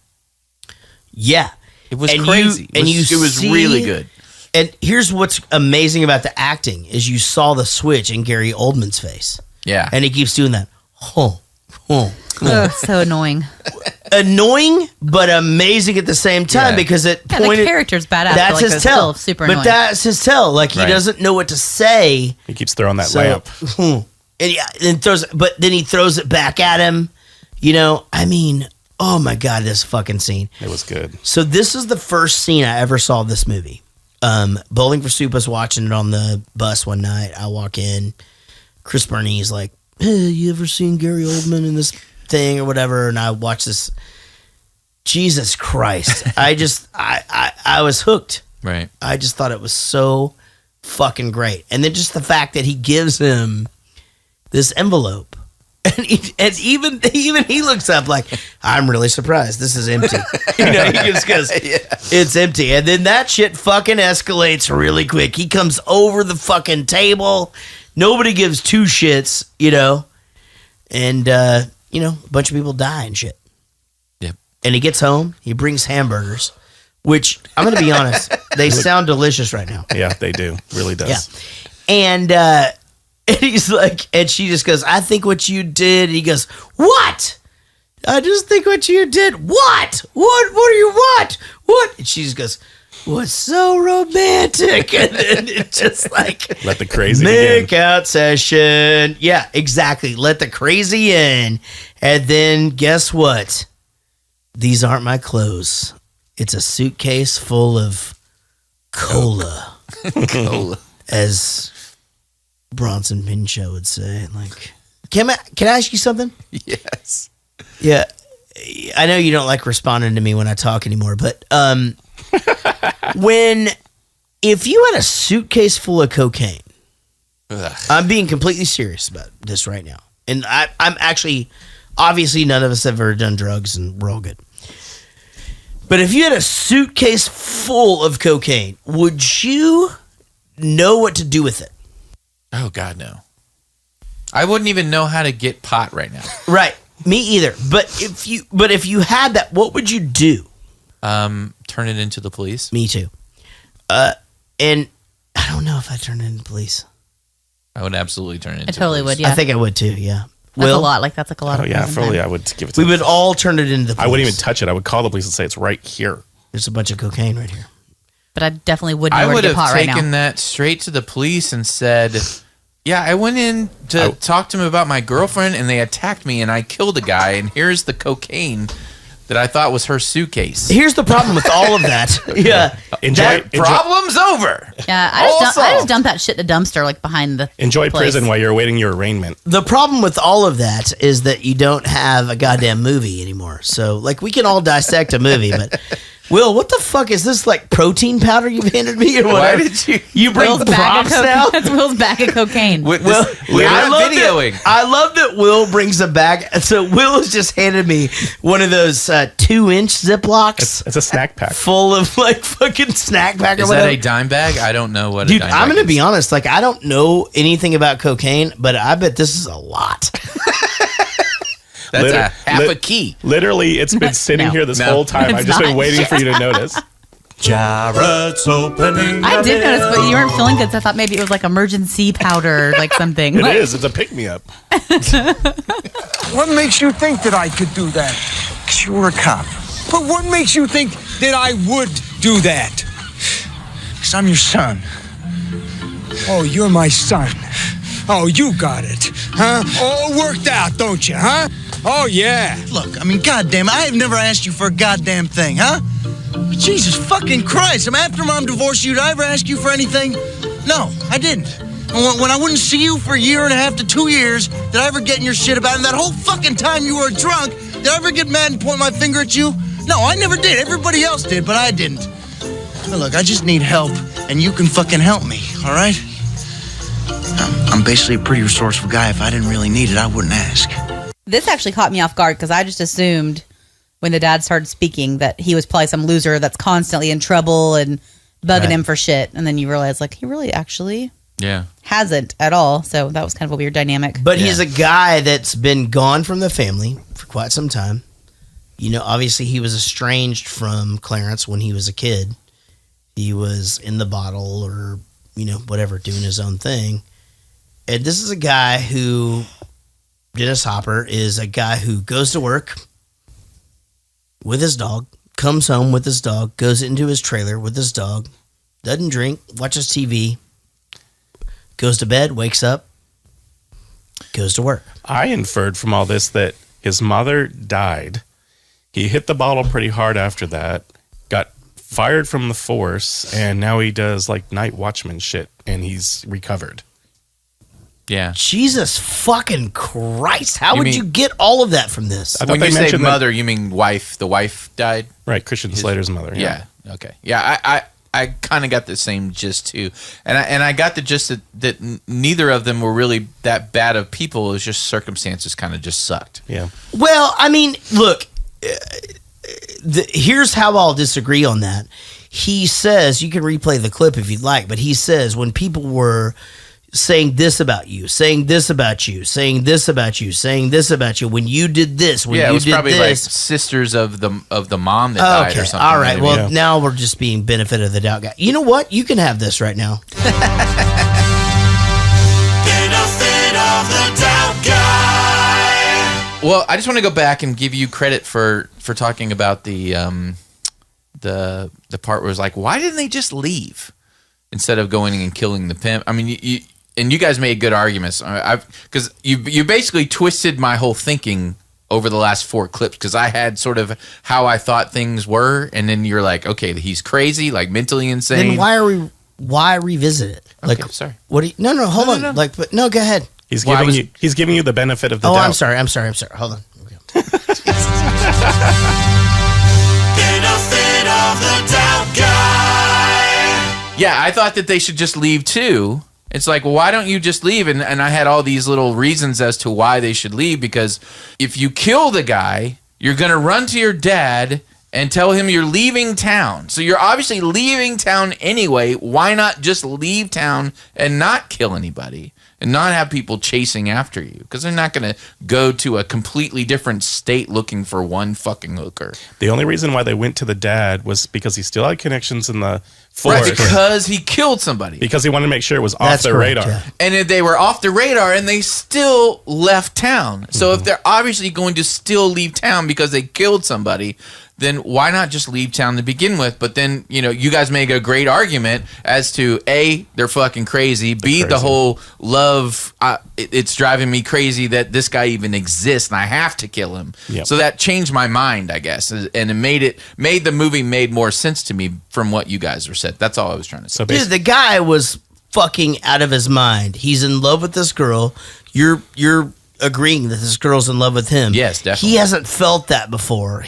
Yeah. It was And crazy. it was see, really good. And here's what's amazing about the acting is you saw the switch in Gary Oldman's face. Yeah. And he keeps doing that. So annoying. Annoying, but amazing at the same time, Yeah. because it Yeah, pointed. the character's badass. That's but, like, his it's tell. still super but annoying. that's his tell. Like, he Right. doesn't know what to say. He keeps throwing that So, lamp. and then he throws it back at him. I mean, oh my God, this fucking scene. It was good. So this is the first scene I ever saw of this movie. Bowling for Soup was watching it on the bus one night. I walk in. Chris Burney's like, hey, you ever seen Gary Oldman in this thing or whatever? And I watch this. Jesus Christ. I was hooked. Right. I just thought it was so fucking great. And then just the fact that he gives him this envelope. And even he looks up like, I'm really surprised. This is empty. He just goes, it's empty. And then that shit fucking escalates really quick. He comes over the fucking table. Nobody gives two shits, and a bunch of people die and shit. Yep. And he gets home. He brings hamburgers, which I'm going to be honest, they sound delicious right now. Yeah, they do. Really does. Yeah. And he's like, and she just goes, I think what you did. And he goes, what? I just think what you did. What? What do you want? What? And she just goes, what's so romantic? And then it's just like, Let the crazy make begin. out session. Yeah, exactly. Let the crazy in. And then guess what? These aren't my clothes. It's a suitcase full of cola. Cola. As Bronson Pinchot would say. Like, can I ask you something? Yes. Yeah. I know you don't like responding to me when I talk anymore, but if you had a suitcase full of cocaine, I'm being completely serious about this right now. And I'm actually, obviously none of us have ever done drugs and we're all good. But if you had a suitcase full of cocaine, would you know what to do with it? Oh, God, no. I wouldn't even know how to get pot right now. Right. Me either. But if you had that, what would you do? Turn it into the police. Me too. And I don't know if I'd turn it into the police. I would absolutely turn it into I totally police. would, yeah. I think I would too, yeah. That's a lot. Like, that's like a lot Oh, of yeah, prison fully, time. I would give it to We the would all turn it into the police. I wouldn't even touch it. I would call the police and say it's right here. There's a bunch of cocaine right here. But I definitely would know I where would to get have pot right taken now. that straight to the police and said, yeah, I went in to talk to him about my girlfriend and they attacked me and I killed a guy and here's the cocaine that I thought was her suitcase. Here's the problem with all of that. Yeah. Problem's over. Yeah, I just dumped that shit in the dumpster, like behind the Enjoy place. prison while you're awaiting your arraignment. The problem with all of that is that you don't have a goddamn movie anymore. So, like, we can all dissect a movie, but Will, what the fuck is this, like, protein powder you've handed me or Why whatever? did you bring Will's bag props of now? That's Will's bag of cocaine. We're I not love videoing. I love that Will brings a bag. So Will has just handed me one of those 2-inch Ziplocs. It's a snack pack. Full of, like, fucking snack pack or Is whatever. that a dime bag? I don't know what Dude, a dime I'm bag going to is. be honest. Like, I don't know anything about cocaine, but I bet this is a lot. That's half a key. Literally, it's been sitting here this whole time. I've It's just been not. waiting for you to notice. Jaret's opening. I did notice, but you weren't feeling good, so I thought maybe it was like emergency powder, like something. It is. It's a pick-me-up. What makes you think that I could do that? Because you were a cop. But what makes you think that I would do that? Because I'm your son. Oh, you're my son. Oh, you got it. Huh? All worked out, don't you, huh? Oh, yeah. Look, I mean, goddamn, I have never asked you for a goddamn thing, huh? Jesus fucking Christ. I mean, after Mom divorced you, did I ever ask you for anything? No, I didn't. When I wouldn't see you for 1.5 to 2 years, did I ever get in your shit about it? And that whole fucking time you were drunk, did I ever get mad and point my finger at you? No, I never did. Everybody else did, but I didn't. Now, look, I just need help, and you can fucking help me, all right? I'm basically a pretty resourceful guy. If I didn't really need it, I wouldn't ask. This actually caught me off guard because I just assumed when the dad started speaking that he was probably some loser that's constantly in trouble and bugging him for shit. And then you realize, like, he really actually hasn't at all. So that was kind of a weird dynamic. But he's a guy that's been gone from the family for quite some time. You know, obviously he was estranged from Clarence when he was a kid. He was in the bottle or, you know, whatever, doing his own thing. And this is a guy who, Dennis Hopper, is a guy who goes to work with his dog, comes home with his dog, goes into his trailer with his dog, doesn't drink, watches TV, goes to bed, wakes up, goes to work. I inferred from all this that his mother died. He hit the bottle pretty hard after that, got fired from the force, and now he does like night watchman shit, and he's recovered. Yeah. Jesus fucking Christ. How would mean- you get all of that from this? I thought When they you say mentioned that- mother, you mean wife. The wife died? Right, Christian Slater's mother. Yeah. Okay. Yeah, I kind of got the same gist too. And I got the gist that neither of them were really that bad of people. It was just circumstances kind of just sucked. Yeah. Well, I mean, look, here's how I'll disagree on that. He says, you can replay the clip if you'd like, but he says when people were saying this about you, saying this about you, saying this about you, saying this about you, when you did this, when Yeah, it you was did probably like this. sisters of the mom that died or something. All right. maybe. Well, now we're just being benefit of the doubt guy. You know what? You can have this right now. Benefit of the doubt guy. Well, I just want to go back and give you credit for talking about the part where it was like, why didn't they just leave instead of going and killing the pimp? I mean, you guys made good arguments. Because you basically twisted my whole thinking over the last 4 clips because I had sort of how I thought things were, and then you're like, okay, he's crazy, like mentally insane. Then why revisit it? Like, Okay, sorry. What do you? No, hold on. no. Like, but no, go ahead. He's giving you the benefit of the doubt. I'm sorry. Hold on. Benefit of the doubt guy. Yeah, I thought that they should just leave too. It's like, well, why don't you just leave? And I had all these little reasons as to why they should leave, because if you kill the guy, you're going to run to your dad and tell him you're leaving town. So you're obviously leaving town anyway. Why not just leave town and not kill anybody and not have people chasing after you? Because they're not going to go to a completely different state looking for one fucking hooker. The only reason why they went to the dad was because he still had connections in the force. Right, because he killed somebody. Because he wanted to make sure it was off their radar. Yeah. And if they were off the radar and they still left town. So if they're obviously going to still leave town because they killed somebody, then why not just leave town to begin with? But then, you guys make a great argument as to A, they're fucking crazy. B, the whole love, it's driving me crazy that this guy even exists and I have to kill him. Yep. So that changed my mind, I guess. And it made the movie made more sense to me from what you guys were said. That's all I was trying to say. Dude, the guy was fucking out of his mind. He's in love with this girl. You're agreeing that this girl's in love with him. Yes, definitely. He hasn't felt that before.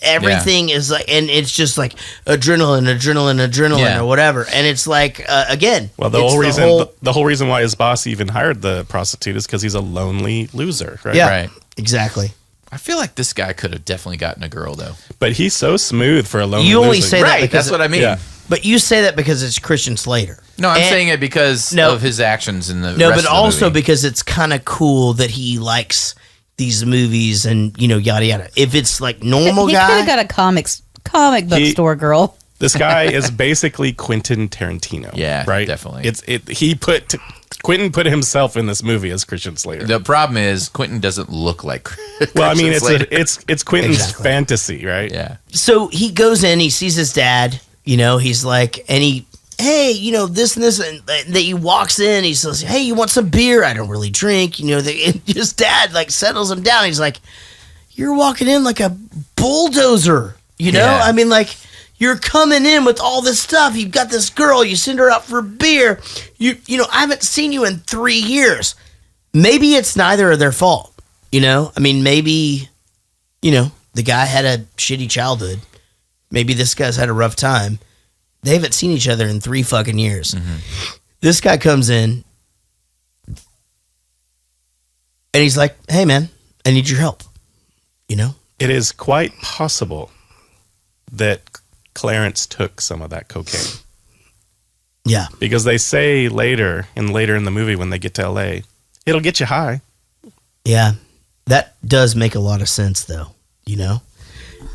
Everything is like, and it's just like adrenaline, or whatever. And it's like, again, Well, the whole reason why his boss even hired the prostitute is because he's a lonely loser, right? Yeah, Right. exactly. I feel like this guy could have definitely gotten a girl, though. But he's so smooth for a lonely You only loser. say that Right, because that's what I mean. Yeah. But you say that because it's Christian Slater. No, I'm And- saying it because of his actions in the No, rest but of the also movie. because it's kind of cool that he likes these movies and yada yada. If it's like normal He could guy, have got a comic book store girl. This guy is basically Quentin Tarantino. Yeah, right. definitely. Quentin put himself in this movie as Christian Slater. The problem is Quentin doesn't look like. Well, I mean, Christian it's Slater. Quentin's Exactly. fantasy, right? Yeah. so he goes in, he sees his dad. He's like, hey, this and this, and that he walks in. He says, hey, you want some beer? I don't really drink. And his dad like settles him down. He's like, you're walking in like a bulldozer. Yeah. I mean, like. You're coming in with all this stuff. You've got this girl. You send her out for beer. I haven't seen you in 3 years. Maybe it's neither of their fault. I mean, maybe, the guy had a shitty childhood. Maybe this guy's had a rough time. They haven't seen each other in 3 fucking years. Mm-hmm. This guy comes in and he's like, hey, man, I need your help. It is quite possible that Clarence took some of that cocaine. Yeah. Because they say later in the movie when they get to LA, it'll get you high. Yeah. That does make a lot of sense, though,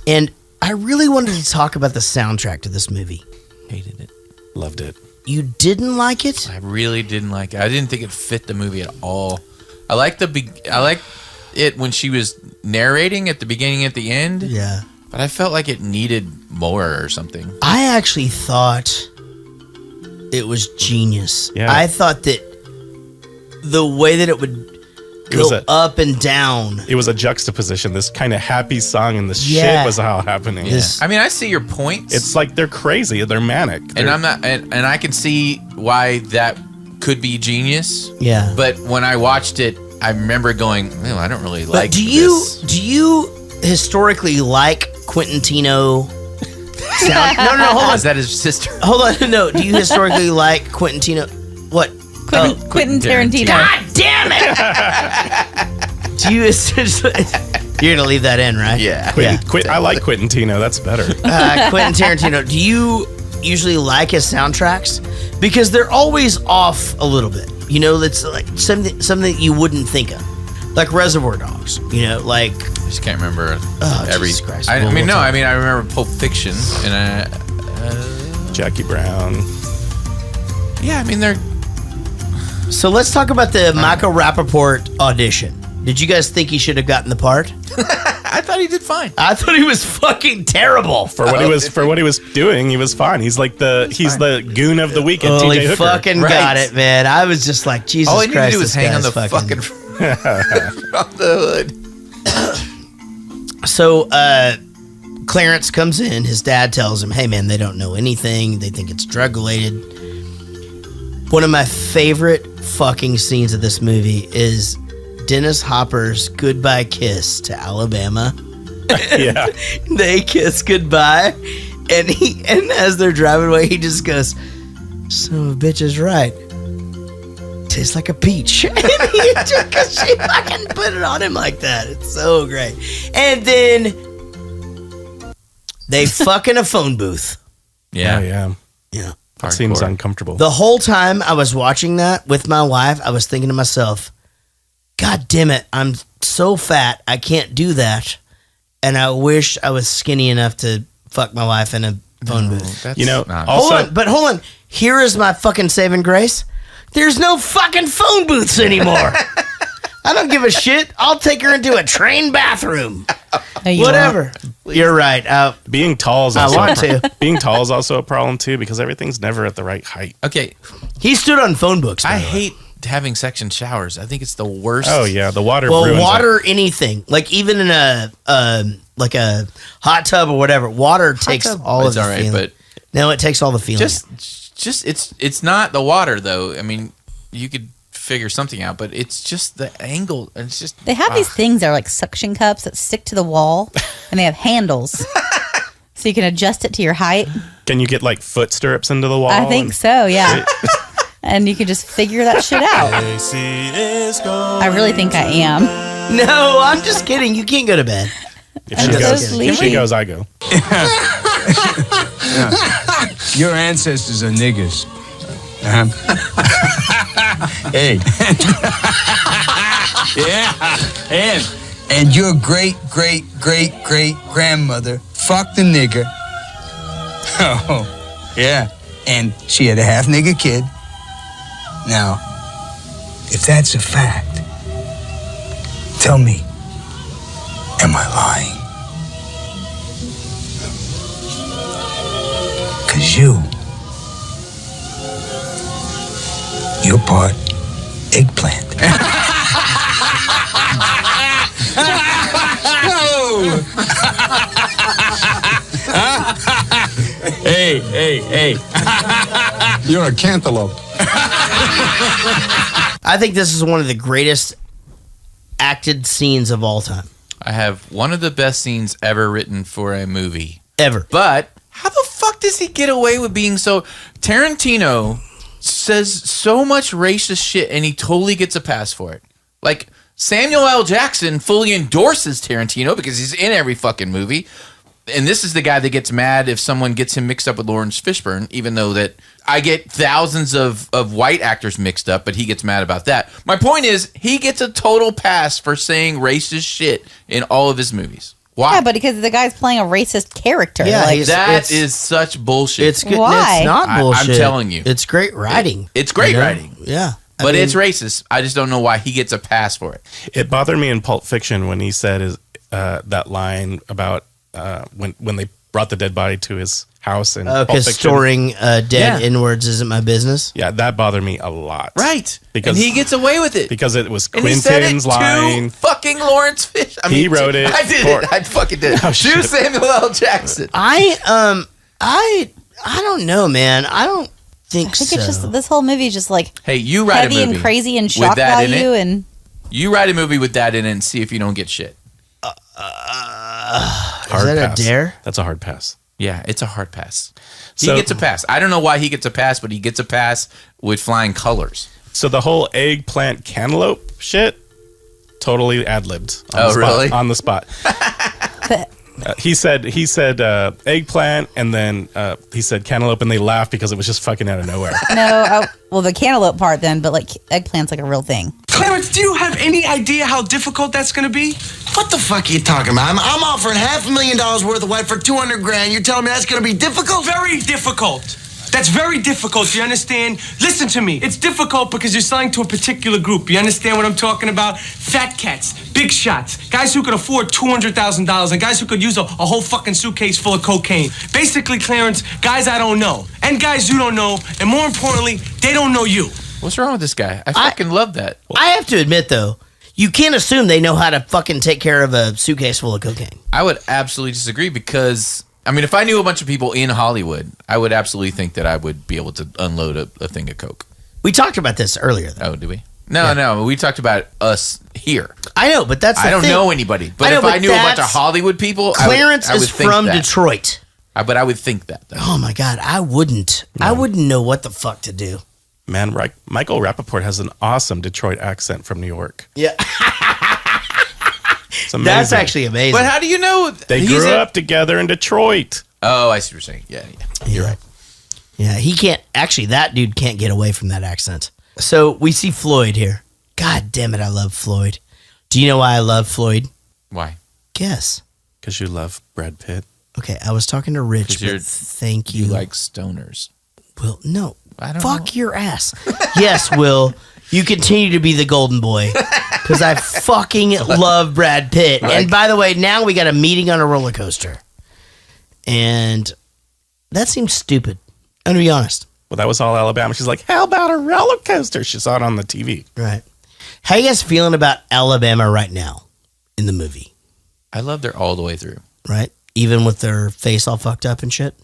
And I really wanted to talk about the soundtrack to this movie. Hated it. Loved it. You didn't like it? I really didn't like it. I didn't think it fit the movie at all. I liked it when she was narrating at the beginning, at the end. Yeah. But I felt like it needed more or something. I actually thought it was genius. Yeah. I thought that the way that it would go up and down. It was a juxtaposition. This kind of happy song and this Yeah. shit was all happening. This- I mean, I see your points. It's like they're crazy. They're manic. And I'm not, and I can see why that could be genius. Yeah. But when I watched it, I remember going, "Oh, I don't really But like do this." you historically like Quintino sound? No, hold on. Is that his sister? Hold on. No, do you historically like Quintino? What? Quentin Tarantino. God damn it! Do you essentially? You're gonna leave that in, right? Yeah. I like Quintino. That's better. Quentin Tarantino. Do you usually like his soundtracks? Because they're always off a little bit. That's like something you wouldn't think of, like Reservoir Dogs. Like. I just can't remember Jesus Christ. I remember Pulp Fiction and Jackie Brown. Yeah, I mean they're. So let's talk about the Michael Rappaport audition. Did you guys think he should have gotten the part? I thought he did fine. I thought he was fucking terrible. For what he was doing, he was fine. He's like the goon of the week at Well, TJ he Hooker. fucking got it, man. I was just like, Jesus All he needed Christ, to do was this hang on guy's the fucking from the hood. So Clarence comes in. His dad tells him, hey, man, they don't know anything. They think it's drug related. One of my favorite fucking scenes of this movie is Dennis Hopper's goodbye kiss to Alabama. Yeah. They kiss goodbye, and as they're driving away, he just goes, "Son of a bitch is right. Tastes like a peach." And because she fucking put it on him like that. It's so great. And then they fuck in a phone booth. Yeah. Yeah. Yeah. That seems uncomfortable. The whole time I was watching that with my wife, I was thinking to myself, God damn it, I'm so fat, I can't do that. And I wish I was skinny enough to fuck my wife in a phone booth. Also, hold on. Here is my fucking saving grace. There's no fucking phone booths anymore. I don't give a shit. I'll take her into a train bathroom. Whatever. You're right. Being tall is I also want to. Being tall is also a problem too because everything's never at the right height. Okay. He stood on phone books. I hate having section showers. I think it's the worst. Oh yeah, the water. Well, ruins water, anything, like even in a like a hot tub or whatever, water takes all of the feeling. But no, it takes all the feeling. Just it's not the water though. I mean, you could figure something out, but it's just the angle. And it's just They have these things that are like suction cups that stick to the wall, and they have handles, so you can adjust it to your height. Can you get like foot stirrups into the wall? I think so. Yeah. And you can just figure that shit out. I really think I am. No, I'm just kidding. You can't go to bed. If she goes, I go. Your ancestors are niggers. Hey. Yeah. And your great grandmother fucked a nigger. Oh, yeah. And she had a half nigger kid. Now, if that's a fact, tell me, am I lying? 'Cause you're part eggplant. Hey. You're a cantaloupe. I think this is one of the greatest acted scenes of all time. I have one of the best scenes ever written for a movie. Ever. But how the fuck does he get away with being so... Tarantino says so much racist shit and he totally gets a pass for it. Like, Samuel L. Jackson fully endorses Tarantino because he's in every fucking movie. And this is the guy that gets mad if someone gets him mixed up with Lawrence Fishburne, even though that I get thousands of white actors mixed up, but he gets mad about that. My point is, he gets a total pass for saying racist shit in all of his movies. Why? Yeah, but because the guy's playing a racist character. Yeah, like, that is such bullshit. It's good. Why? It's not bullshit. I'm telling you. It's great writing. It's great writing. Yeah. But it's racist. I just don't know why he gets a pass for it. It bothered me in Pulp Fiction when he said that line about when they brought the dead body to his house in Pulp because Fiction. storing dead inwards isn't my business. Yeah, that bothered me a lot. Right. Because and he gets away with it. Because it was And he said Quentin's it line. to fucking Lawrence Fish. He wrote it. I did it. I fucking did it. Oh, To shit. Samuel L. Jackson. I don't know, man. I don't think I think so. it's just this whole movie is just like Hey, you write heavy a movie and crazy and with shock that in value it. and You write a movie with that in it and see if you don't get shit. Is that pass. a dare? That's a hard pass. Yeah, it's a hard pass. He So- gets a pass. I don't know why he gets a pass, but he gets a pass with flying colors. So the whole eggplant cantaloupe shit, totally ad-libbed. Oh, really? On the spot. He said eggplant, and then he said cantaloupe, and they laughed because it was just fucking out of nowhere. well, the cantaloupe part then, but like eggplant's like a real thing. Clarence, do you have any idea how difficult that's going to be? What the fuck are you talking about? I'm offering $500,000 worth of white for $200,000. You're telling me that's gonna be difficult? Very difficult. That's very difficult, you understand? Listen to me. It's difficult because you're selling to a particular group. You understand what I'm talking about? Fat cats, big shots, guys who could afford $200,000, and guys who could use a whole fucking suitcase full of cocaine. Basically, Clarence, guys I don't know, and guys you don't know, and more importantly, they don't know you. What's wrong with this guy? I fucking love that. I have to admit, though, you can't assume they know how to fucking take care of a suitcase full of cocaine. I would absolutely disagree because, I mean, if I knew a bunch of people in Hollywood, I would absolutely think that I would be able to unload a thing of coke. We talked about this earlier, though. Oh, did we? No. We talked about us here. I know, but that's the I don't thing. know anybody. But if I knew a bunch of Hollywood people, Clarence I would is think from that. Detroit. But I would think that. Though. Oh my God, I wouldn't. No. I wouldn't know what the fuck to do. Man, Michael Rappaport has an awesome Detroit accent from New York. Yeah. It's amazing. That's actually amazing. But how do you know? They grew up together in Detroit. Oh, I see what you're saying. Yeah. You're right. Yeah, he can't. Actually, that dude can't get away from that accent. So we see Floyd here. God damn it, I love Floyd. Do you know why I love Floyd? Why? Guess. Because you love Brad Pitt. Okay, I was talking to Rich, but thank you. You like stoners. Well, no. I don't Fuck know. your ass. Yes, Will. You continue to be the golden boy. Because I fucking love Brad Pitt. And by the way, now we got a meeting on a roller coaster. And that seems stupid. I'm going to be honest. Well, that was all Alabama. She's like, how about a roller coaster? She saw it on the TV. Right. How you guys feeling about Alabama right now in the movie? I loved her all the way through. Right? Even with their face all fucked up and shit?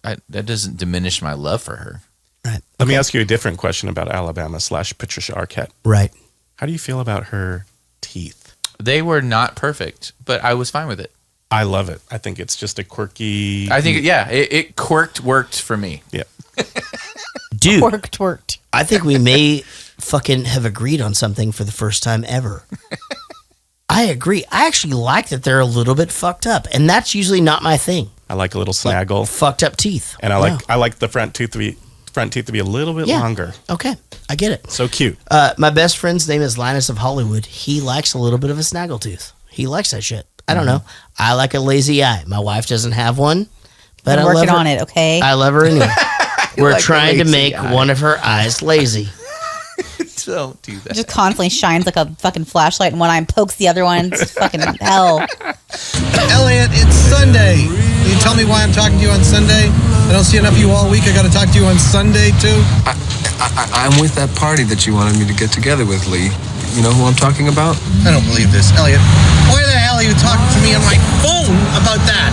That doesn't diminish my love for her. Right. Let me ask you a different question about Alabama / Patricia Arquette. Right. How do you feel about her teeth? They were not perfect, but I was fine with it. I love it. I think it's just a quirky... I think, it worked for me. Yeah. Dude. Worked. I think we may fucking have agreed on something for the first time ever. I agree. I actually like that they're a little bit fucked up, and that's usually not my thing. I like a little snaggle. Like fucked up teeth. And I like the front teeth to be a little bit longer. Okay. I get it. So cute. My best friend's name is Linus of Hollywood. He likes a little bit of a snaggletooth. He likes that shit. I don't know. I like a lazy eye. My wife doesn't have one, but I'm I love working her. on it, okay? I love her anyway. We're like a trying to lazy make eye. one of her eyes lazy. Don't do that. Just constantly shines like a fucking flashlight, and one eye pokes the other one. It's fucking hell. Elliot, it's Sunday. Will you tell me why I'm talking to you on Sunday? I don't see enough of you all week. I got to talk to you on Sunday, too. I'm with that party that you wanted me to get together with, Lee. You know who I'm talking about? I don't believe this. Elliot, why the hell are you talking to me on my phone about that?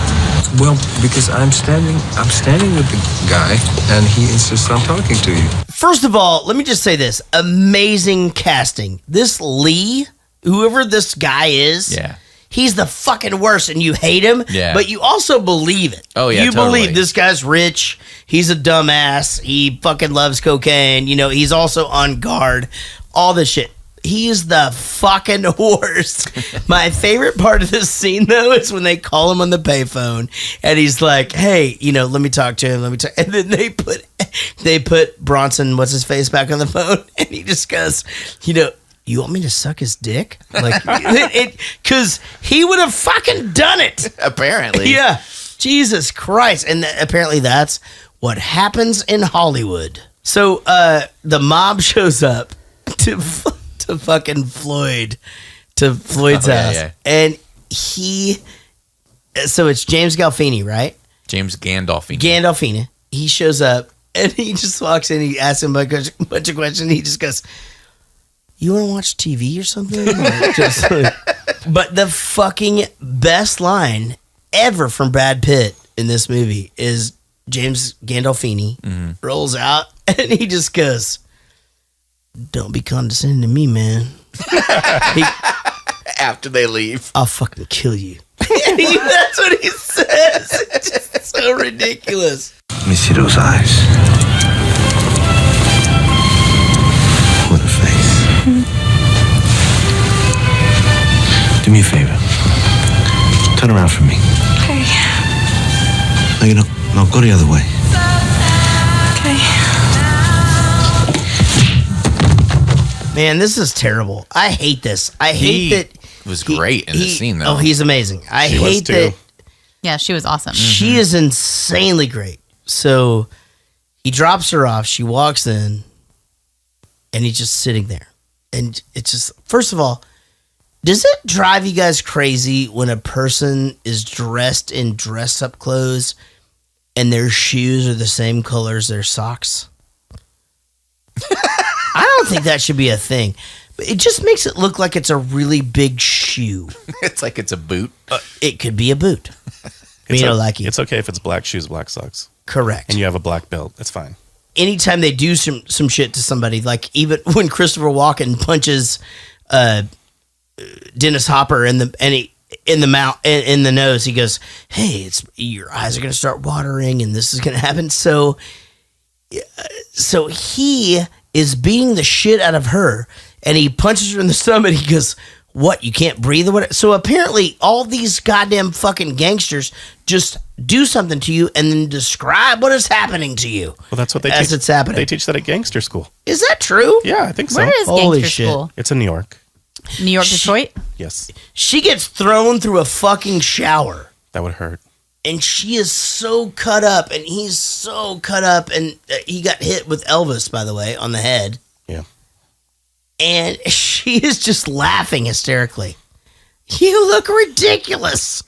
Well, because I'm standing with the guy, and he insists on talking to you. First of all, let me just say this. Amazing casting. This Lee, whoever this guy is, he's the fucking worst, and you hate him, but you also believe it. Oh, yeah, You totally. believe this guy's rich, he's a dumbass, he fucking loves cocaine, he's also on guard, all this shit. He's the fucking worst. My favorite part of this scene, though, is when they call him on the payphone, and he's like, "Hey, let me talk to him. Let me talk." And then they put Bronson, what's his face, back on the phone, and he just goes, "You want me to suck his dick?" Like, because he would have fucking done it. Apparently, Yeah, Jesus Christ, and apparently that's what happens in Hollywood. So the mob shows up to fucking Floyd's house. And so it's James Gandolfini, right? James Gandolfini. Gandolfini. He shows up and he just walks in, he asks him a bunch of questions, he just goes, "You want to watch TV or something?" But the fucking best line ever from Brad Pitt in this movie is James Gandolfini rolls out and he just goes, "Don't be condescending to me, man." After they leave, "I'll fucking kill you." That's what he says. It's just so ridiculous. Let me see those eyes. What a face. Do me a favor. Turn around for me. Okay. No, go the other way. Man, this is terrible. I hate this. I hate that. Was great in this scene, though. Oh, he's amazing. I hate that. Yeah, she was awesome. She is insanely great. So he drops her off. She walks in, and he's just sitting there. And it's just, first of all, does it drive you guys crazy when a person is dressed in dress-up clothes and their shoes are the same color as their socks? I don't think that should be a thing. It just makes it look like it's a really big shoe. It's like it's a boot. It could be a boot. It's okay if it's black shoes, black socks. Correct. And you have a black belt. It's fine. anytime they do some shit to somebody, like even when Christopher Walken punches Dennis Hopper in the mouth, in the nose, he goes, "Hey, your eyes are going to start watering, and this is going to happen." So he is beating the shit out of her, and he punches her in the stomach. He goes, "What? You can't breathe or what?" So apparently, all these goddamn fucking gangsters just do something to you and then describe what is happening to you. Well, that's what they as teach. It's happening. They teach that at gangster school. Is that true? Yeah, I think so. Where is Holy gangster shit. school? It's in New York. New York, Detroit? Yes. She gets thrown through a fucking shower. That would hurt. And she is so cut up, and he's so cut up, and he got hit with Elvis, by the way, on the head. Yeah. And she is just laughing hysterically. "You look ridiculous."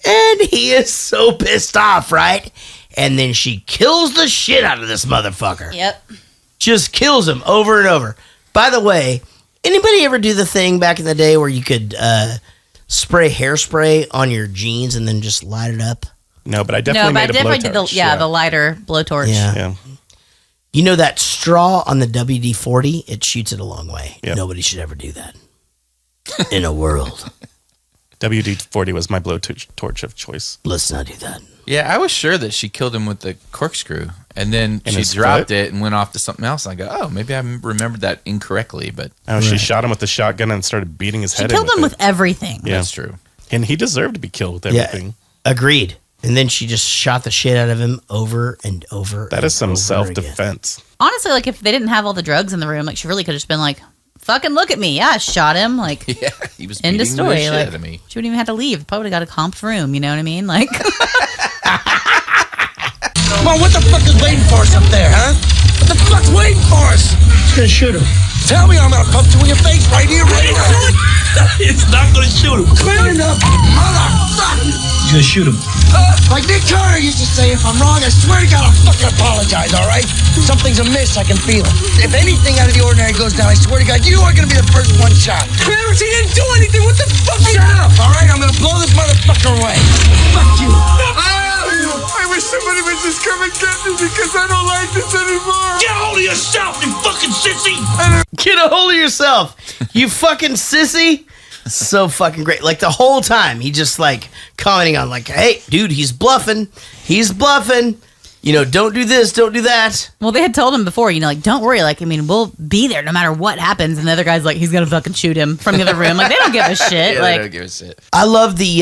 And he is so pissed off, right? And then she kills the shit out of this motherfucker. Yep. Just kills him over and over. By the way, anybody ever do the thing back in the day where you could spray hairspray on your jeans and then just light it up? No, but I definitely made a blowtorch. Did the lighter blowtorch. Yeah. You know that straw on the WD-40? It shoots it a long way. Yep. Nobody should ever do that in a world. WD-40 was my blowtorch of choice. Let's not do that. Yeah, I was sure that she killed him with the corkscrew, and then In she his dropped foot? it and went off to something else. And I go, oh, maybe I remembered that incorrectly, but Oh, she shot him with the shotgun and started beating his She head. killed in him with with everything. Yeah. that's true. And he deserved to be killed with everything. Agreed. And then she just shot the shit out of him over and over. That is some over self-defense. Honestly, like if they didn't have all the drugs in the room, like she really could have just been like, "Fucking look at me! Yeah, I shot him." Like, Yeah, he was end beating of the story. shit Like, out of me. she wouldn't even have to leave. Probably would have got a comped room. You know what I mean? Like, Come on, what the fuck is waiting for us up there, huh? What the fuck's waiting for us? It's gonna shoot him. Tell me I'm gonna pump two in your face right here, right now. It's not gonna shoot him. Clear enough, motherfucker. He's gonna shoot him. Like Nick Carter used to say, if I'm wrong, I swear to God I'll fucking apologize, all right? Something's amiss, I can feel it. If anything out of the ordinary goes down, I swear to God, you are gonna be the first one shot. Clarence, he didn't do anything. What the fuck? Shut up, all right? I'm gonna blow this motherfucker away. Fuck you. I wish somebody would just come and get me because I don't like this anymore. Get a hold of yourself, you fucking sissy. Get a hold of yourself, you fucking sissy. So fucking great. Like the whole time, he just like commenting on like, "Hey, dude, he's bluffing. He's bluffing. You know, don't do this, don't do that." well, they had told him before, you know, like, don't worry. Like, I mean, we'll be there no matter what happens. And the other guy's like, he's gonna fucking shoot him from the other room. Like, they don't give a shit. Yeah, like, they don't give a shit. I love the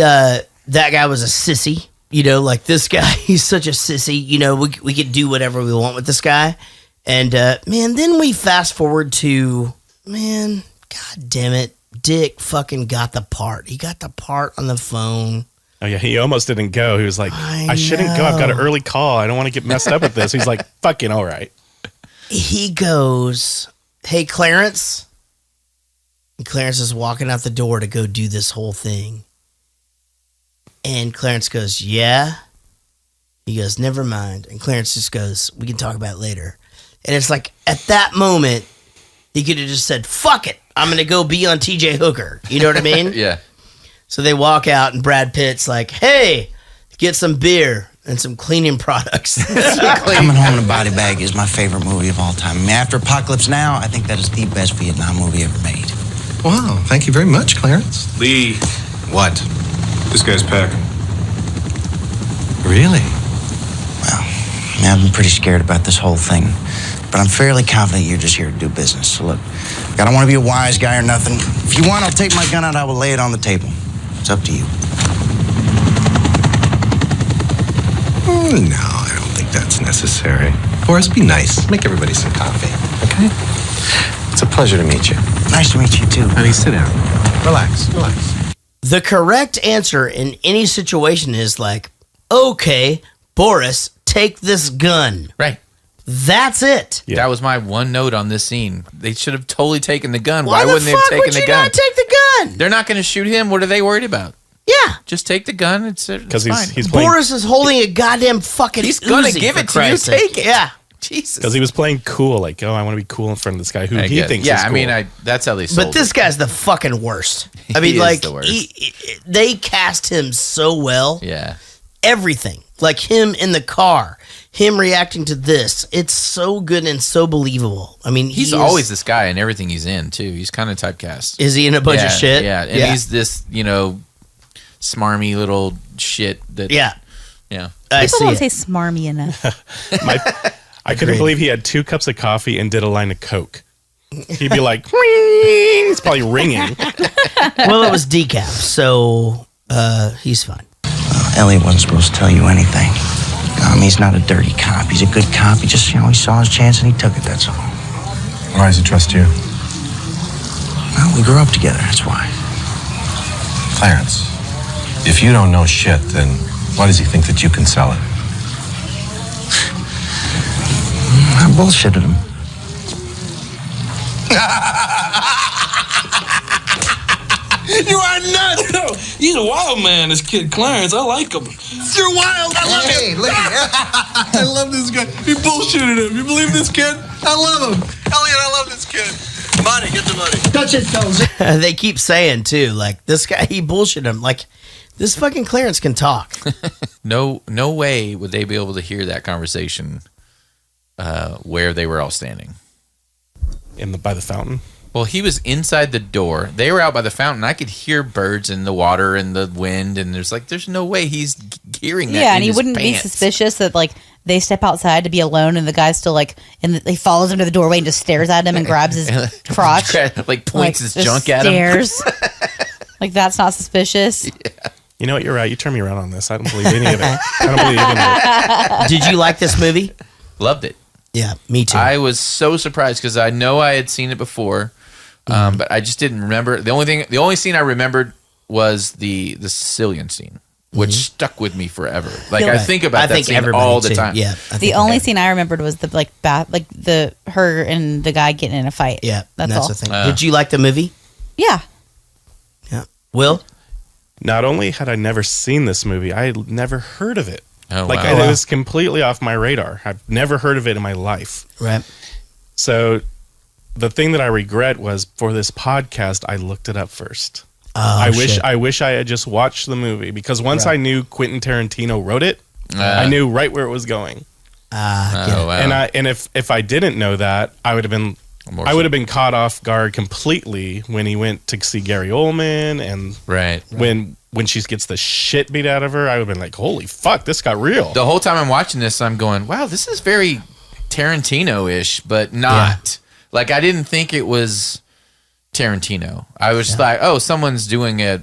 that guy was a sissy. You know, like this guy, he's such a sissy. You know, we could do whatever we want with this guy. And man, then we fast forward to, man, god damn it, Dick fucking got the part. He got the part on the phone. Oh, yeah, he almost didn't go. He was like, I shouldn't go. I've got an early call. I don't want to get messed up with this. He's like, fucking all right. He goes, "Hey, Clarence." And Clarence is walking out the door to go do this whole thing. And Clarence goes, "Yeah." He goes, "Never mind." And Clarence just goes, "We can talk about it later." And it's like, at that moment, he could have just said, "Fuck it. I'm going to go be on TJ Hooker." You know what I mean? Yeah. So they walk out, and Brad Pitt's like, "Hey, get some beer and some cleaning products." Coming Home in a Body Bag is my favorite movie of all time. I mean, after Apocalypse Now, I think that is the best Vietnam movie ever made. Wow, thank you very much, Clarence. Lee, What? this guy's packing. Really? Well, I mean, I've been pretty scared about this whole thing, but I'm fairly confident you're just here to do business. So look, I don't want to be a wise guy or nothing. If you want, I'll take my gun out. I will lay it on the table. It's up to you. Oh, no, I don't think that's necessary. Boris, be nice. Make everybody some coffee, okay? It's a pleasure to meet you. Nice to meet you, too. Honey, sit down. Relax, relax. The correct answer in any situation is like, "Okay, Boris, take this gun." Right. That's it. Yeah. That was my one note on this scene. They should have totally taken the gun. Why Why the wouldn't they have fuck taken would the you gun? not take the gun? They're not going to shoot him. What are they worried about? Yeah. Just take the gun. It's fine. he's playing, Boris is holding a goddamn fucking He's gonna Uzi, give for it to you. Christ's sake. Take it. Yeah. Jesus. because he was playing cool. Like, oh, I want to be cool in front of this guy who I he get it. thinks Yeah, is cool. I mean, that's how they sold But this guy's the fucking worst. I mean, He is like, the worst. they cast him so well. Yeah. everything. Like him in the car, him reacting to this. It's so good and so believable. I mean, he's always this guy in everything he's in too. He's kind of typecast. Is he in a bunch of shit? Yeah, and he's this, smarmy little shit that. Yeah. People don't say smarmy enough. I couldn't believe he had 2 cups of coffee and did a line of Coke. He'd be like, it's probably ringing. Well, it was decaf, so he's fine. Elliot wasn't supposed to tell you anything. He's not a dirty cop. He's a good cop. He just, he saw his chance and he took it, that's all. Why does he trust you? Well, we grew up together, that's why. Clarence, if you don't know shit, then why does he think that you can sell it? I bullshitted him. You are nuts! He's a wild man, this kid Clarence. I like him. You're wild. I love him. Look at I love this guy. He bullshitted him. You believe this kid? I love him. Elliot, I love this kid. Money, get the money. Touch his toes. They keep saying too, like this guy, he bullshit him. Like this fucking Clarence can talk. No way would they be able to hear that conversation where they were all standing. By the fountain. Well, he was inside the door. They were out by the fountain. I could hear birds in the water and the wind, and there's no way he's hearing that. Yeah, and he wouldn't be suspicious that they step outside to be alone, and the guy's still and he follows him to the doorway and just stares at him and grabs his crotch, points his junk at him. That's not suspicious. Yeah. You know what? You're right. You turned me around on this. I don't believe any of it. I don't believe any of it. Did you like this movie? Loved it. Yeah, me too. I was so surprised because I know I had seen it before, but I just didn't remember. The only scene I remembered was the Sicilian scene, which stuck with me forever. I think about that scene all the time. Yeah, the only scene I remembered was the her and the guy getting in a fight. Yeah, that's all. The thing. Did you like the movie? Yeah. Yeah. Will? Not only had I never seen this movie, I had never heard of it. Oh, wow. It was completely off my radar. I've never heard of it in my life. Right. So the thing that I regret was for this podcast, I looked it up first. Oh, I wish I had just watched the movie because once I knew Quentin Tarantino wrote it, I knew right where it was going. Wow. And if I didn't know that, I would have been caught off guard completely when he went to see Gary Oldman and when she gets the shit beat out of her, I would have been like, holy fuck, this got real. The whole time I'm watching this, I'm going, wow, this is very Tarantino-ish, but not. I didn't think it was Tarantino. I was just like, oh, someone's doing a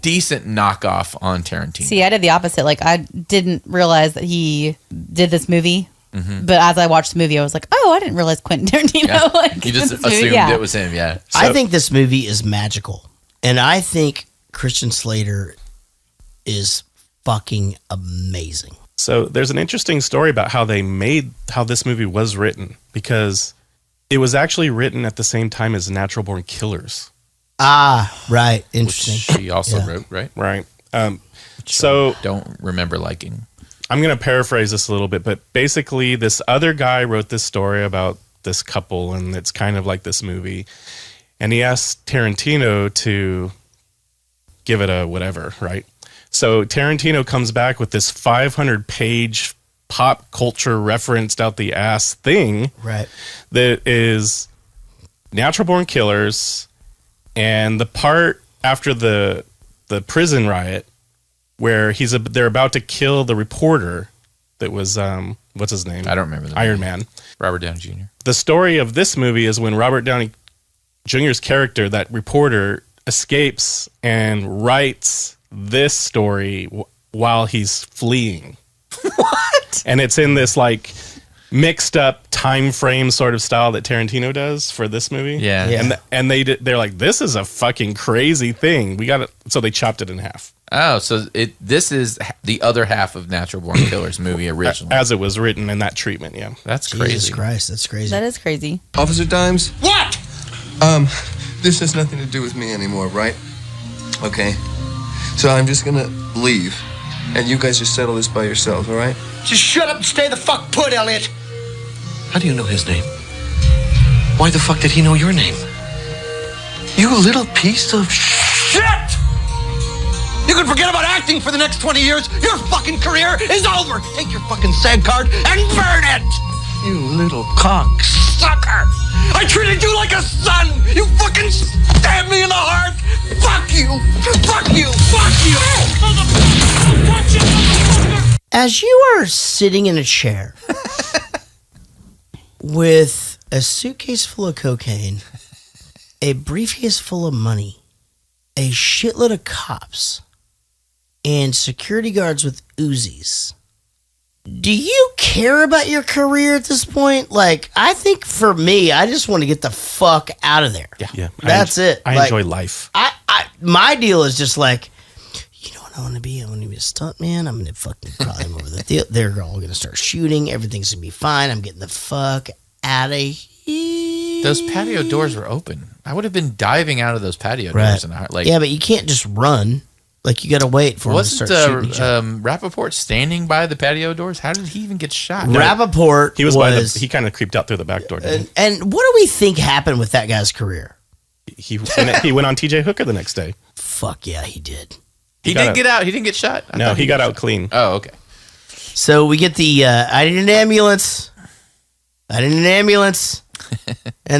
decent knockoff on Tarantino. See, I did the opposite. I didn't realize that he did this movie. Mm-hmm. But as I watched the movie, I was like, oh, I didn't realize Quentin Tarantino. Yeah. You just assumed it was him, yeah. So, I think this movie is magical. And I think Christian Slater is fucking amazing. So there's an interesting story about how this movie was written, because it was actually written at the same time as Natural Born Killers. Ah, right. Interesting. Which she also wrote, right? Right. So don't remember liking. I'm going to paraphrase this a little bit, but basically this other guy wrote this story about this couple, and it's kind of like this movie. And he asked Tarantino to give it a whatever, right? So Tarantino comes back with this 500-page pop culture referenced out the ass thing, right? That is Natural Born Killers, and the part after the prison riot where they're about to kill the reporter that was what's his name? I don't remember. Iron Man. Robert Downey Jr. The story of this movie is when Robert Downey Jr.'s character, that reporter, escapes and writes this story while he's fleeing. What? And it's in this mixed up time frame sort of style that Tarantino does for this movie. Yeah. And they're like, this is a fucking crazy thing. So they chopped it in half. Oh, so this is the other half of Natural Born Killers movie originally. As it was written in that treatment, yeah. That's crazy. Jesus Christ, that's crazy. That is crazy. Officer Dimes? What? This has nothing to do with me anymore, right? Okay. So I'm just gonna leave, and you guys just settle this by yourselves, all right? Just shut up and stay the fuck put, Elliot. How do you know his name? Why the fuck did he know your name? You little piece of shit! You can forget about acting for the next 20 years. Your fucking career is over. Take your fucking SAG card and burn it. You little cocksucker. I treated you like a son. You fucking stabbed me in the heart. Fuck you. Fuck you. Fuck you. As you are sitting in a chair with a suitcase full of cocaine, a briefcase full of money, a shitload of cops, and security guards with Uzis, do you care about your career at this point? Like, I think for me, I just want to get the fuck out of there. Yeah. That's it. I Like, enjoy life. My deal is just like, you know what I want to be? I want to be a stuntman. I'm going to fucking climb over the theater. They're all going to start shooting. Everything's going to be fine. I'm getting the fuck out of here. Those patio doors were open. I would have been diving out of those patio doors. Yeah, but you can't just run. Like, you got to wait for him to start shooting each other. Rappaport standing by the patio doors? How did he even get shot? Rappaport he kind of creeped out through the back door. And what do we think happened with that guy's career? He went on TJ Hooker the next day. Fuck yeah, he did. He didn't get out. He didn't get shot. No, he got out clean. Oh, okay. So we get the I need an ambulance. And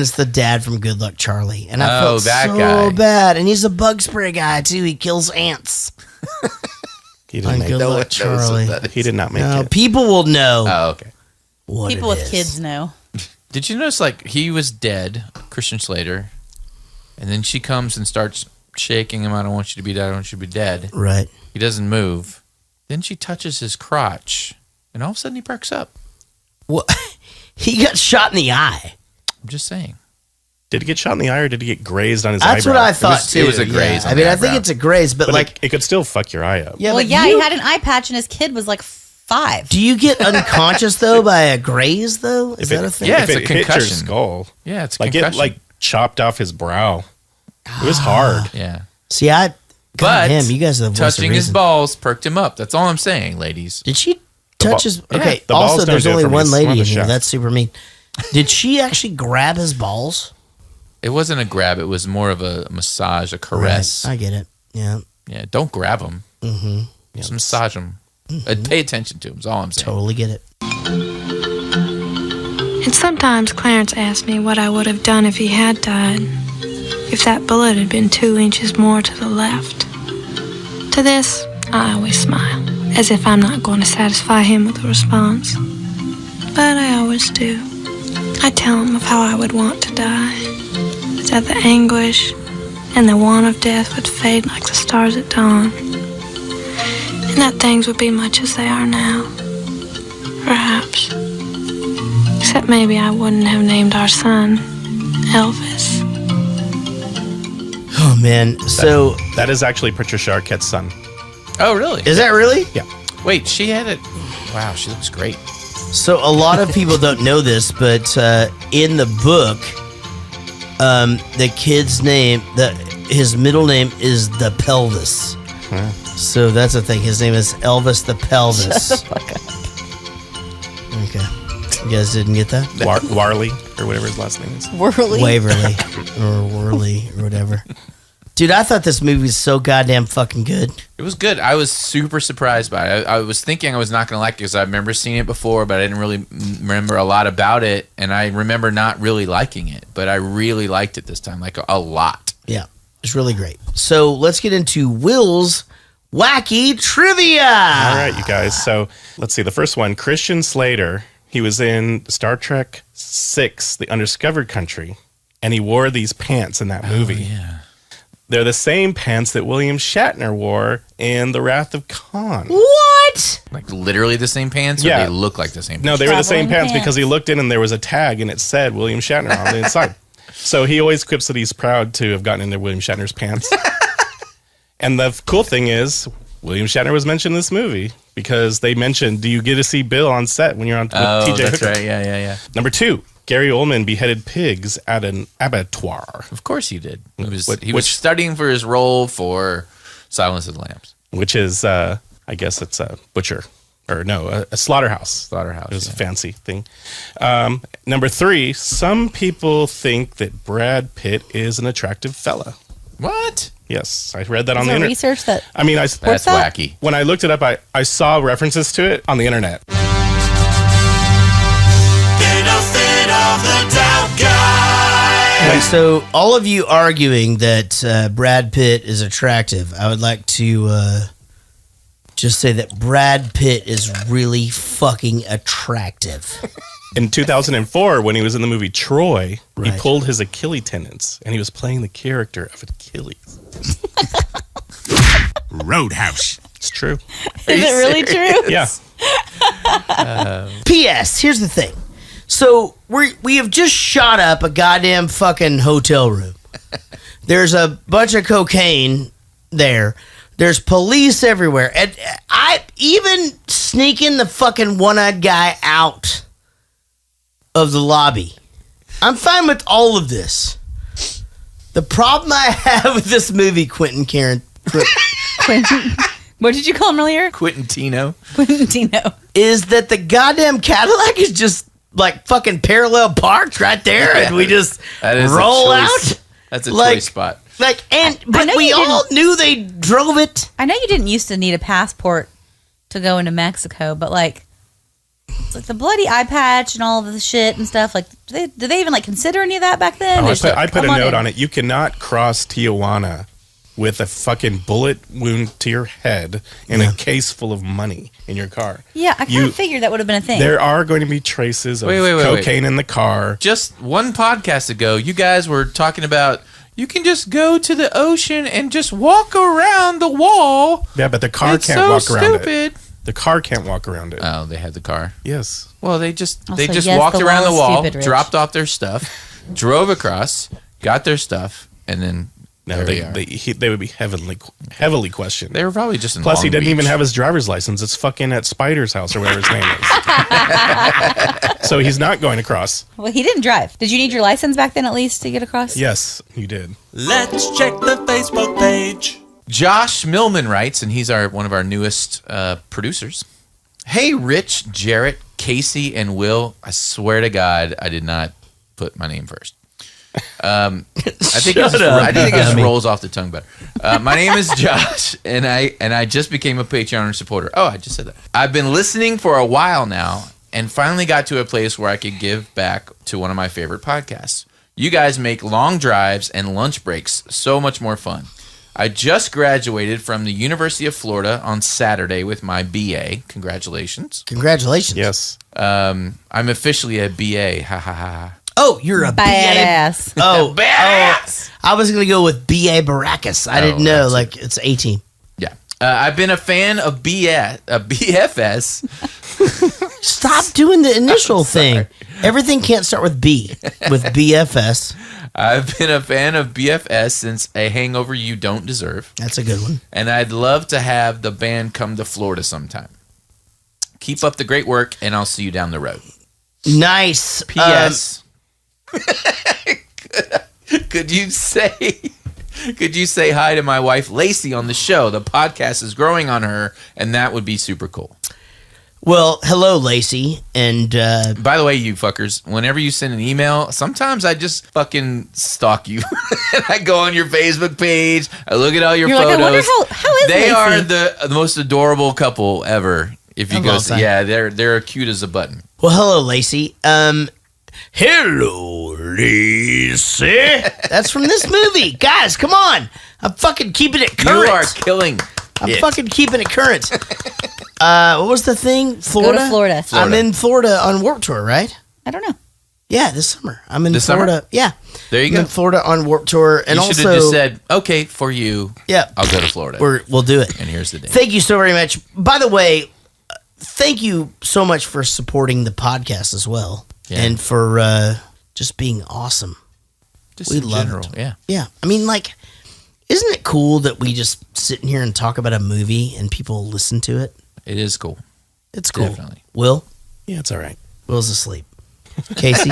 it's the dad from Good Luck Charlie. And I felt that so guy. bad. And he's a bug spray guy, too. He kills ants. He didn't make Good Luck Charlie. He did not make No, it. people will know. Oh, okay. What People it with is. kids know. Did you notice, like, he was dead, Christian Slater, and then she comes and starts shaking him, I don't want you to be dead, I want you to be dead. Right. He doesn't move. Then she touches his crotch, and all of a sudden he perks up. Well, he got shot in the eye. I'm just saying. Did he get shot in the eye or did he get grazed on his eyebrow? That's what I thought, too. It was a graze. Yeah. I mean, I think it's a graze, but like... It could still fuck your eye up. Yeah, Well, but yeah, you- he had an eye patch and his kid was like 5. Do you get unconscious, though, by a graze, though? Is If that it- a thing? Yeah, if it's it a hit your concussion. skull. Yeah, it's a like concussion. it chopped off his brow. It was hard. Yeah. See, But damn, you guys are the voice of touching his reason. balls perked him up. That's all I'm saying, ladies. Did she touch his... yeah, Okay, the balls also, don't there's do it only for me. one It's lady one of in the here. chef. That's super mean. Did she actually grab his balls? It wasn't a grab. It was more of a massage, a caress. Right, I get it. Yeah. Yeah, don't grab them. Mm-hmm. Just massage them. Pay attention to them is all I'm saying. Totally get it. And sometimes Clarence asks me what I would have done if he had died, if that bullet had been 2 inches more to the left. To this, I always smile, as if I'm not going to satisfy him with a response. But I always do. I tell him of how I would want to die, that the anguish and the want of death would fade like the stars at dawn, and that things would be much as they are now. Perhaps. Except maybe I wouldn't have named our son Elvis. Oh, man. So... That is actually Patricia Arquette's son. Oh, really? Is that really? Yeah. Wait, she had it. Wow, she looks great. So a lot of people don't know this, but in the book, the kid's name, his middle name is the Pelvis. Huh. So that's the thing. His name is Elvis the Pelvis. Shut the fuck up. Okay. You guys didn't get that? Warley, or whatever his last name is. Whirly. Waverly or Worley or whatever. Dude, I thought this movie was so goddamn fucking good. It was good. I was super surprised by it. I was thinking I was not going to like it because I remember seeing it before, but I didn't really remember a lot about it. And I remember not really liking it, but I really liked it this time, like a lot. Yeah, it's really great. So let's get into Will's wacky trivia. All right, you guys. So let's see. The first one, Christian Slater. He was in Star Trek VI, The Undiscovered Country, and he wore these pants in that movie. Yeah. They're the same pants that William Shatner wore in The Wrath of Khan. What? Like literally the same pants, or Yeah. they look like the same pants? No, they were the same Traveling pants because he looked in and there was a tag and it said William Shatner on the inside. So he always quips that he's proud to have gotten into William Shatner's pants. And the cool thing is, William Shatner was mentioned in this movie because they mentioned, do you get to see Bill on set when you're on with TJ that's Hooker? right. Yeah. Number 2, Gary Oldman beheaded pigs at an abattoir. Of course he did. He was Which- studying for his role for Silence of the Lambs. Which is, I guess it's a butcher. Or no, a slaughterhouse. Slaughterhouse. It was a fancy thing. Number 3, some people think that Brad Pitt is an attractive fella. What? Yes, I read that on Is the there internet. research that I mean, supports that? wacky. When I looked it up, I saw references to it on the internet. Benefit of the doubt guy. All right, so all of you arguing that Brad Pitt is attractive, I would like to just say that Brad Pitt is really fucking attractive. In 2004, when he was in the movie Troy, Right. he pulled his Achilles tendons, and he was playing the character of Achilles. Roadhouse. It's true. Is it really true? Yeah. P.S. Here's the thing. So we have just shot up a goddamn fucking hotel room. There's a bunch of cocaine there. There's police everywhere. And I even sneaking the fucking one-eyed guy out of the lobby. I'm fine with all of this. The problem I have with this movie, Quentin. What did you call him earlier? Quintino. Quintino. Is that the goddamn Cadillac is just like fucking parallel parked right there, and we just That is a roll choice. out. That's a Like- choice spot. Like, and I but know we you all knew they drove it. I know you didn't used to need a passport to go into Mexico, but like, it's like the bloody eye patch and all of the shit and stuff. Like, did they even like consider any of that back then? Oh, Or just, I put a come note in? on it. You cannot cross Tijuana with a fucking bullet wound to your head and a case full of money in your car. Yeah, I kind of figured that would have been a thing. There are going to be traces of Wait. cocaine in the car. Just one podcast ago, you guys were talking about you can just go to the ocean and just walk around the wall. Yeah, but the car It's can't so walk around it. stupid. The car can't walk around it. Oh, they had the car. Yes. Well, they just Also, yes, walked the around the wall is wall, stupid, Rich. dropped off their stuff, drove across, got their stuff, and then No, there they we are. they would be heavily questioned. They were probably just in Plus, he Long didn't even Beach. have his driver's license. It's fucking at Spider's house or whatever his name is. So he's not going across. Well, he didn't drive. Did you need your license back then at least to get across? Yes, you did. Let's check the Facebook page. Josh Millman writes, and he's one of our newest producers. Hey, Rich, Jaret, Casey, and Will. I swear to God, I did not put my name first. I think it just rolls off the tongue better. My name is Josh, and I just became a Patreon supporter. Oh, I just said that. I've been listening for a while now, and finally got to a place where I could give back to one of my favorite podcasts. You guys make long drives and lunch breaks so much more fun. I just graduated from the University of Florida on Saturday with my BA. Congratulations. Congratulations. Yes. I'm officially a BA. Ha ha ha. Oh, you're a Badass. BA. Oh, badass. I was going to go with BA Baracus. I didn't know. Like, it's A team. Yeah. I've been a fan of BFS. Stop doing the initial thing. Everything can't start with B, with BFS. I've been a fan of BFS since A Hangover You Don't Deserve. That's a good one. And I'd love to have the band come to Florida sometime. Keep up the great work, and I'll see you down the road. Nice. P.S. Could you say hi to my wife Lacey on the show? The podcast is growing on her, and that would be super cool. Well, hello, Lacey. And by the way, you fuckers, whenever you send an email, sometimes I just fucking stalk you. And I go on your Facebook page. I look at all your You're photos. like, I wonder how is they Lacey? are the most adorable couple ever. If you I go, love that. yeah, they're cute as a button. well, hello, Lacey. Hello, Lacey. That's from this movie. Guys, come on. I'm fucking keeping it current. You are killing. I'm it. fucking keeping it current. What was the thing? Florida? Go to Florida. I'm in Florida on Warped Tour, right? I don't know. Yeah, this summer. I'm in This Florida. summer? Yeah. There you I'm go. in Florida on Warped Tour. And You also, should have just said, okay, for you, yeah, I'll go to Florida. we'll do it. And here's the day. Thank you so very much. By the way, thank you so much for supporting the podcast as well. Yeah. And for just being awesome. Just we in love general, it. yeah. Yeah. I mean, like, isn't it cool that we just sit in here and talk about a movie and people listen to it? It is cool. It's cool. Definitely. Will? Yeah, it's all right. Will's asleep. Casey?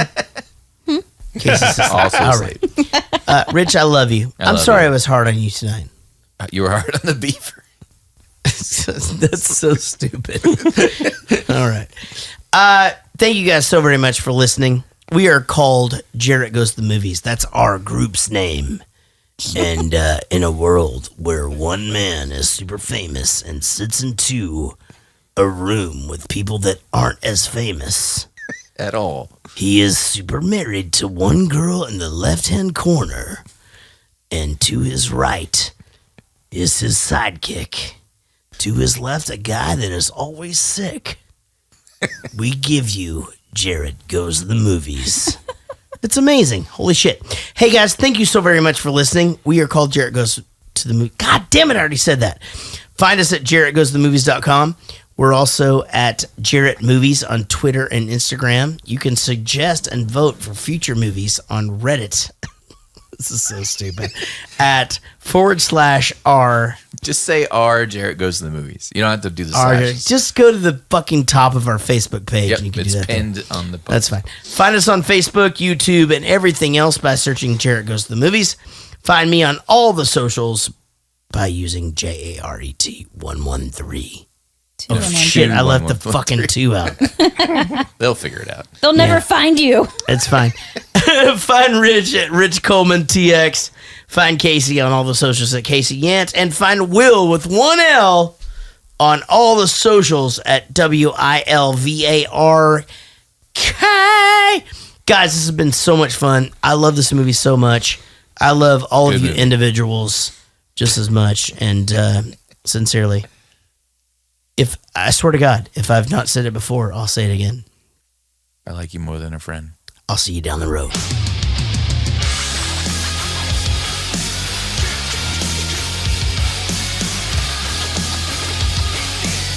Casey's asleep. Also All right. Rich, I love you. I I'm love sorry you. I was hard on you tonight. You were hard on the beaver. That's so stupid. All right. Thank you guys so very much for listening. We are called Jaret Goes to the Movies. That's our group's name. And in a world where one man is super famous and sits into a room with people that aren't as famous at all, he is super married to one girl in the left-hand corner, and to his right is his sidekick. To his left, a guy that is always sick. We give you Jaret Goes to the Movies. It's amazing. Holy shit. Hey, guys, thank you so very much for listening. We are called Jaret Goes to the Movie. God damn it, I already said that. Find us at JaretGoesToTheMovies.com. We're also at Jaret Movies on Twitter and Instagram. You can suggest and vote for future movies on Reddit. This is so stupid. At /r. Just say R, Jaret Goes to the Movies. You don't have to do the slash. Just go to the fucking top of our Facebook page. Yep, and you can it's do that pinned there. on the post. That's fine. Find us on Facebook, YouTube, and everything else by searching Jaret Goes to the Movies. Find me on all the socials by using JARET113. Oh, shit, I left the fucking 2 out. They'll figure it out. They'll never find you. It's fine. Find Rich at Rich Coleman TX. Find Casey on all the socials at Casey Yant. And find Will with 1 L on all the socials at WILVARK. Guys, this has been so much fun. I love this movie so much. I love all of you individuals just as much. And sincerely, if I swear to God, if I've not said it before, I'll say it again. I like you more than a friend. I'll see you down the road.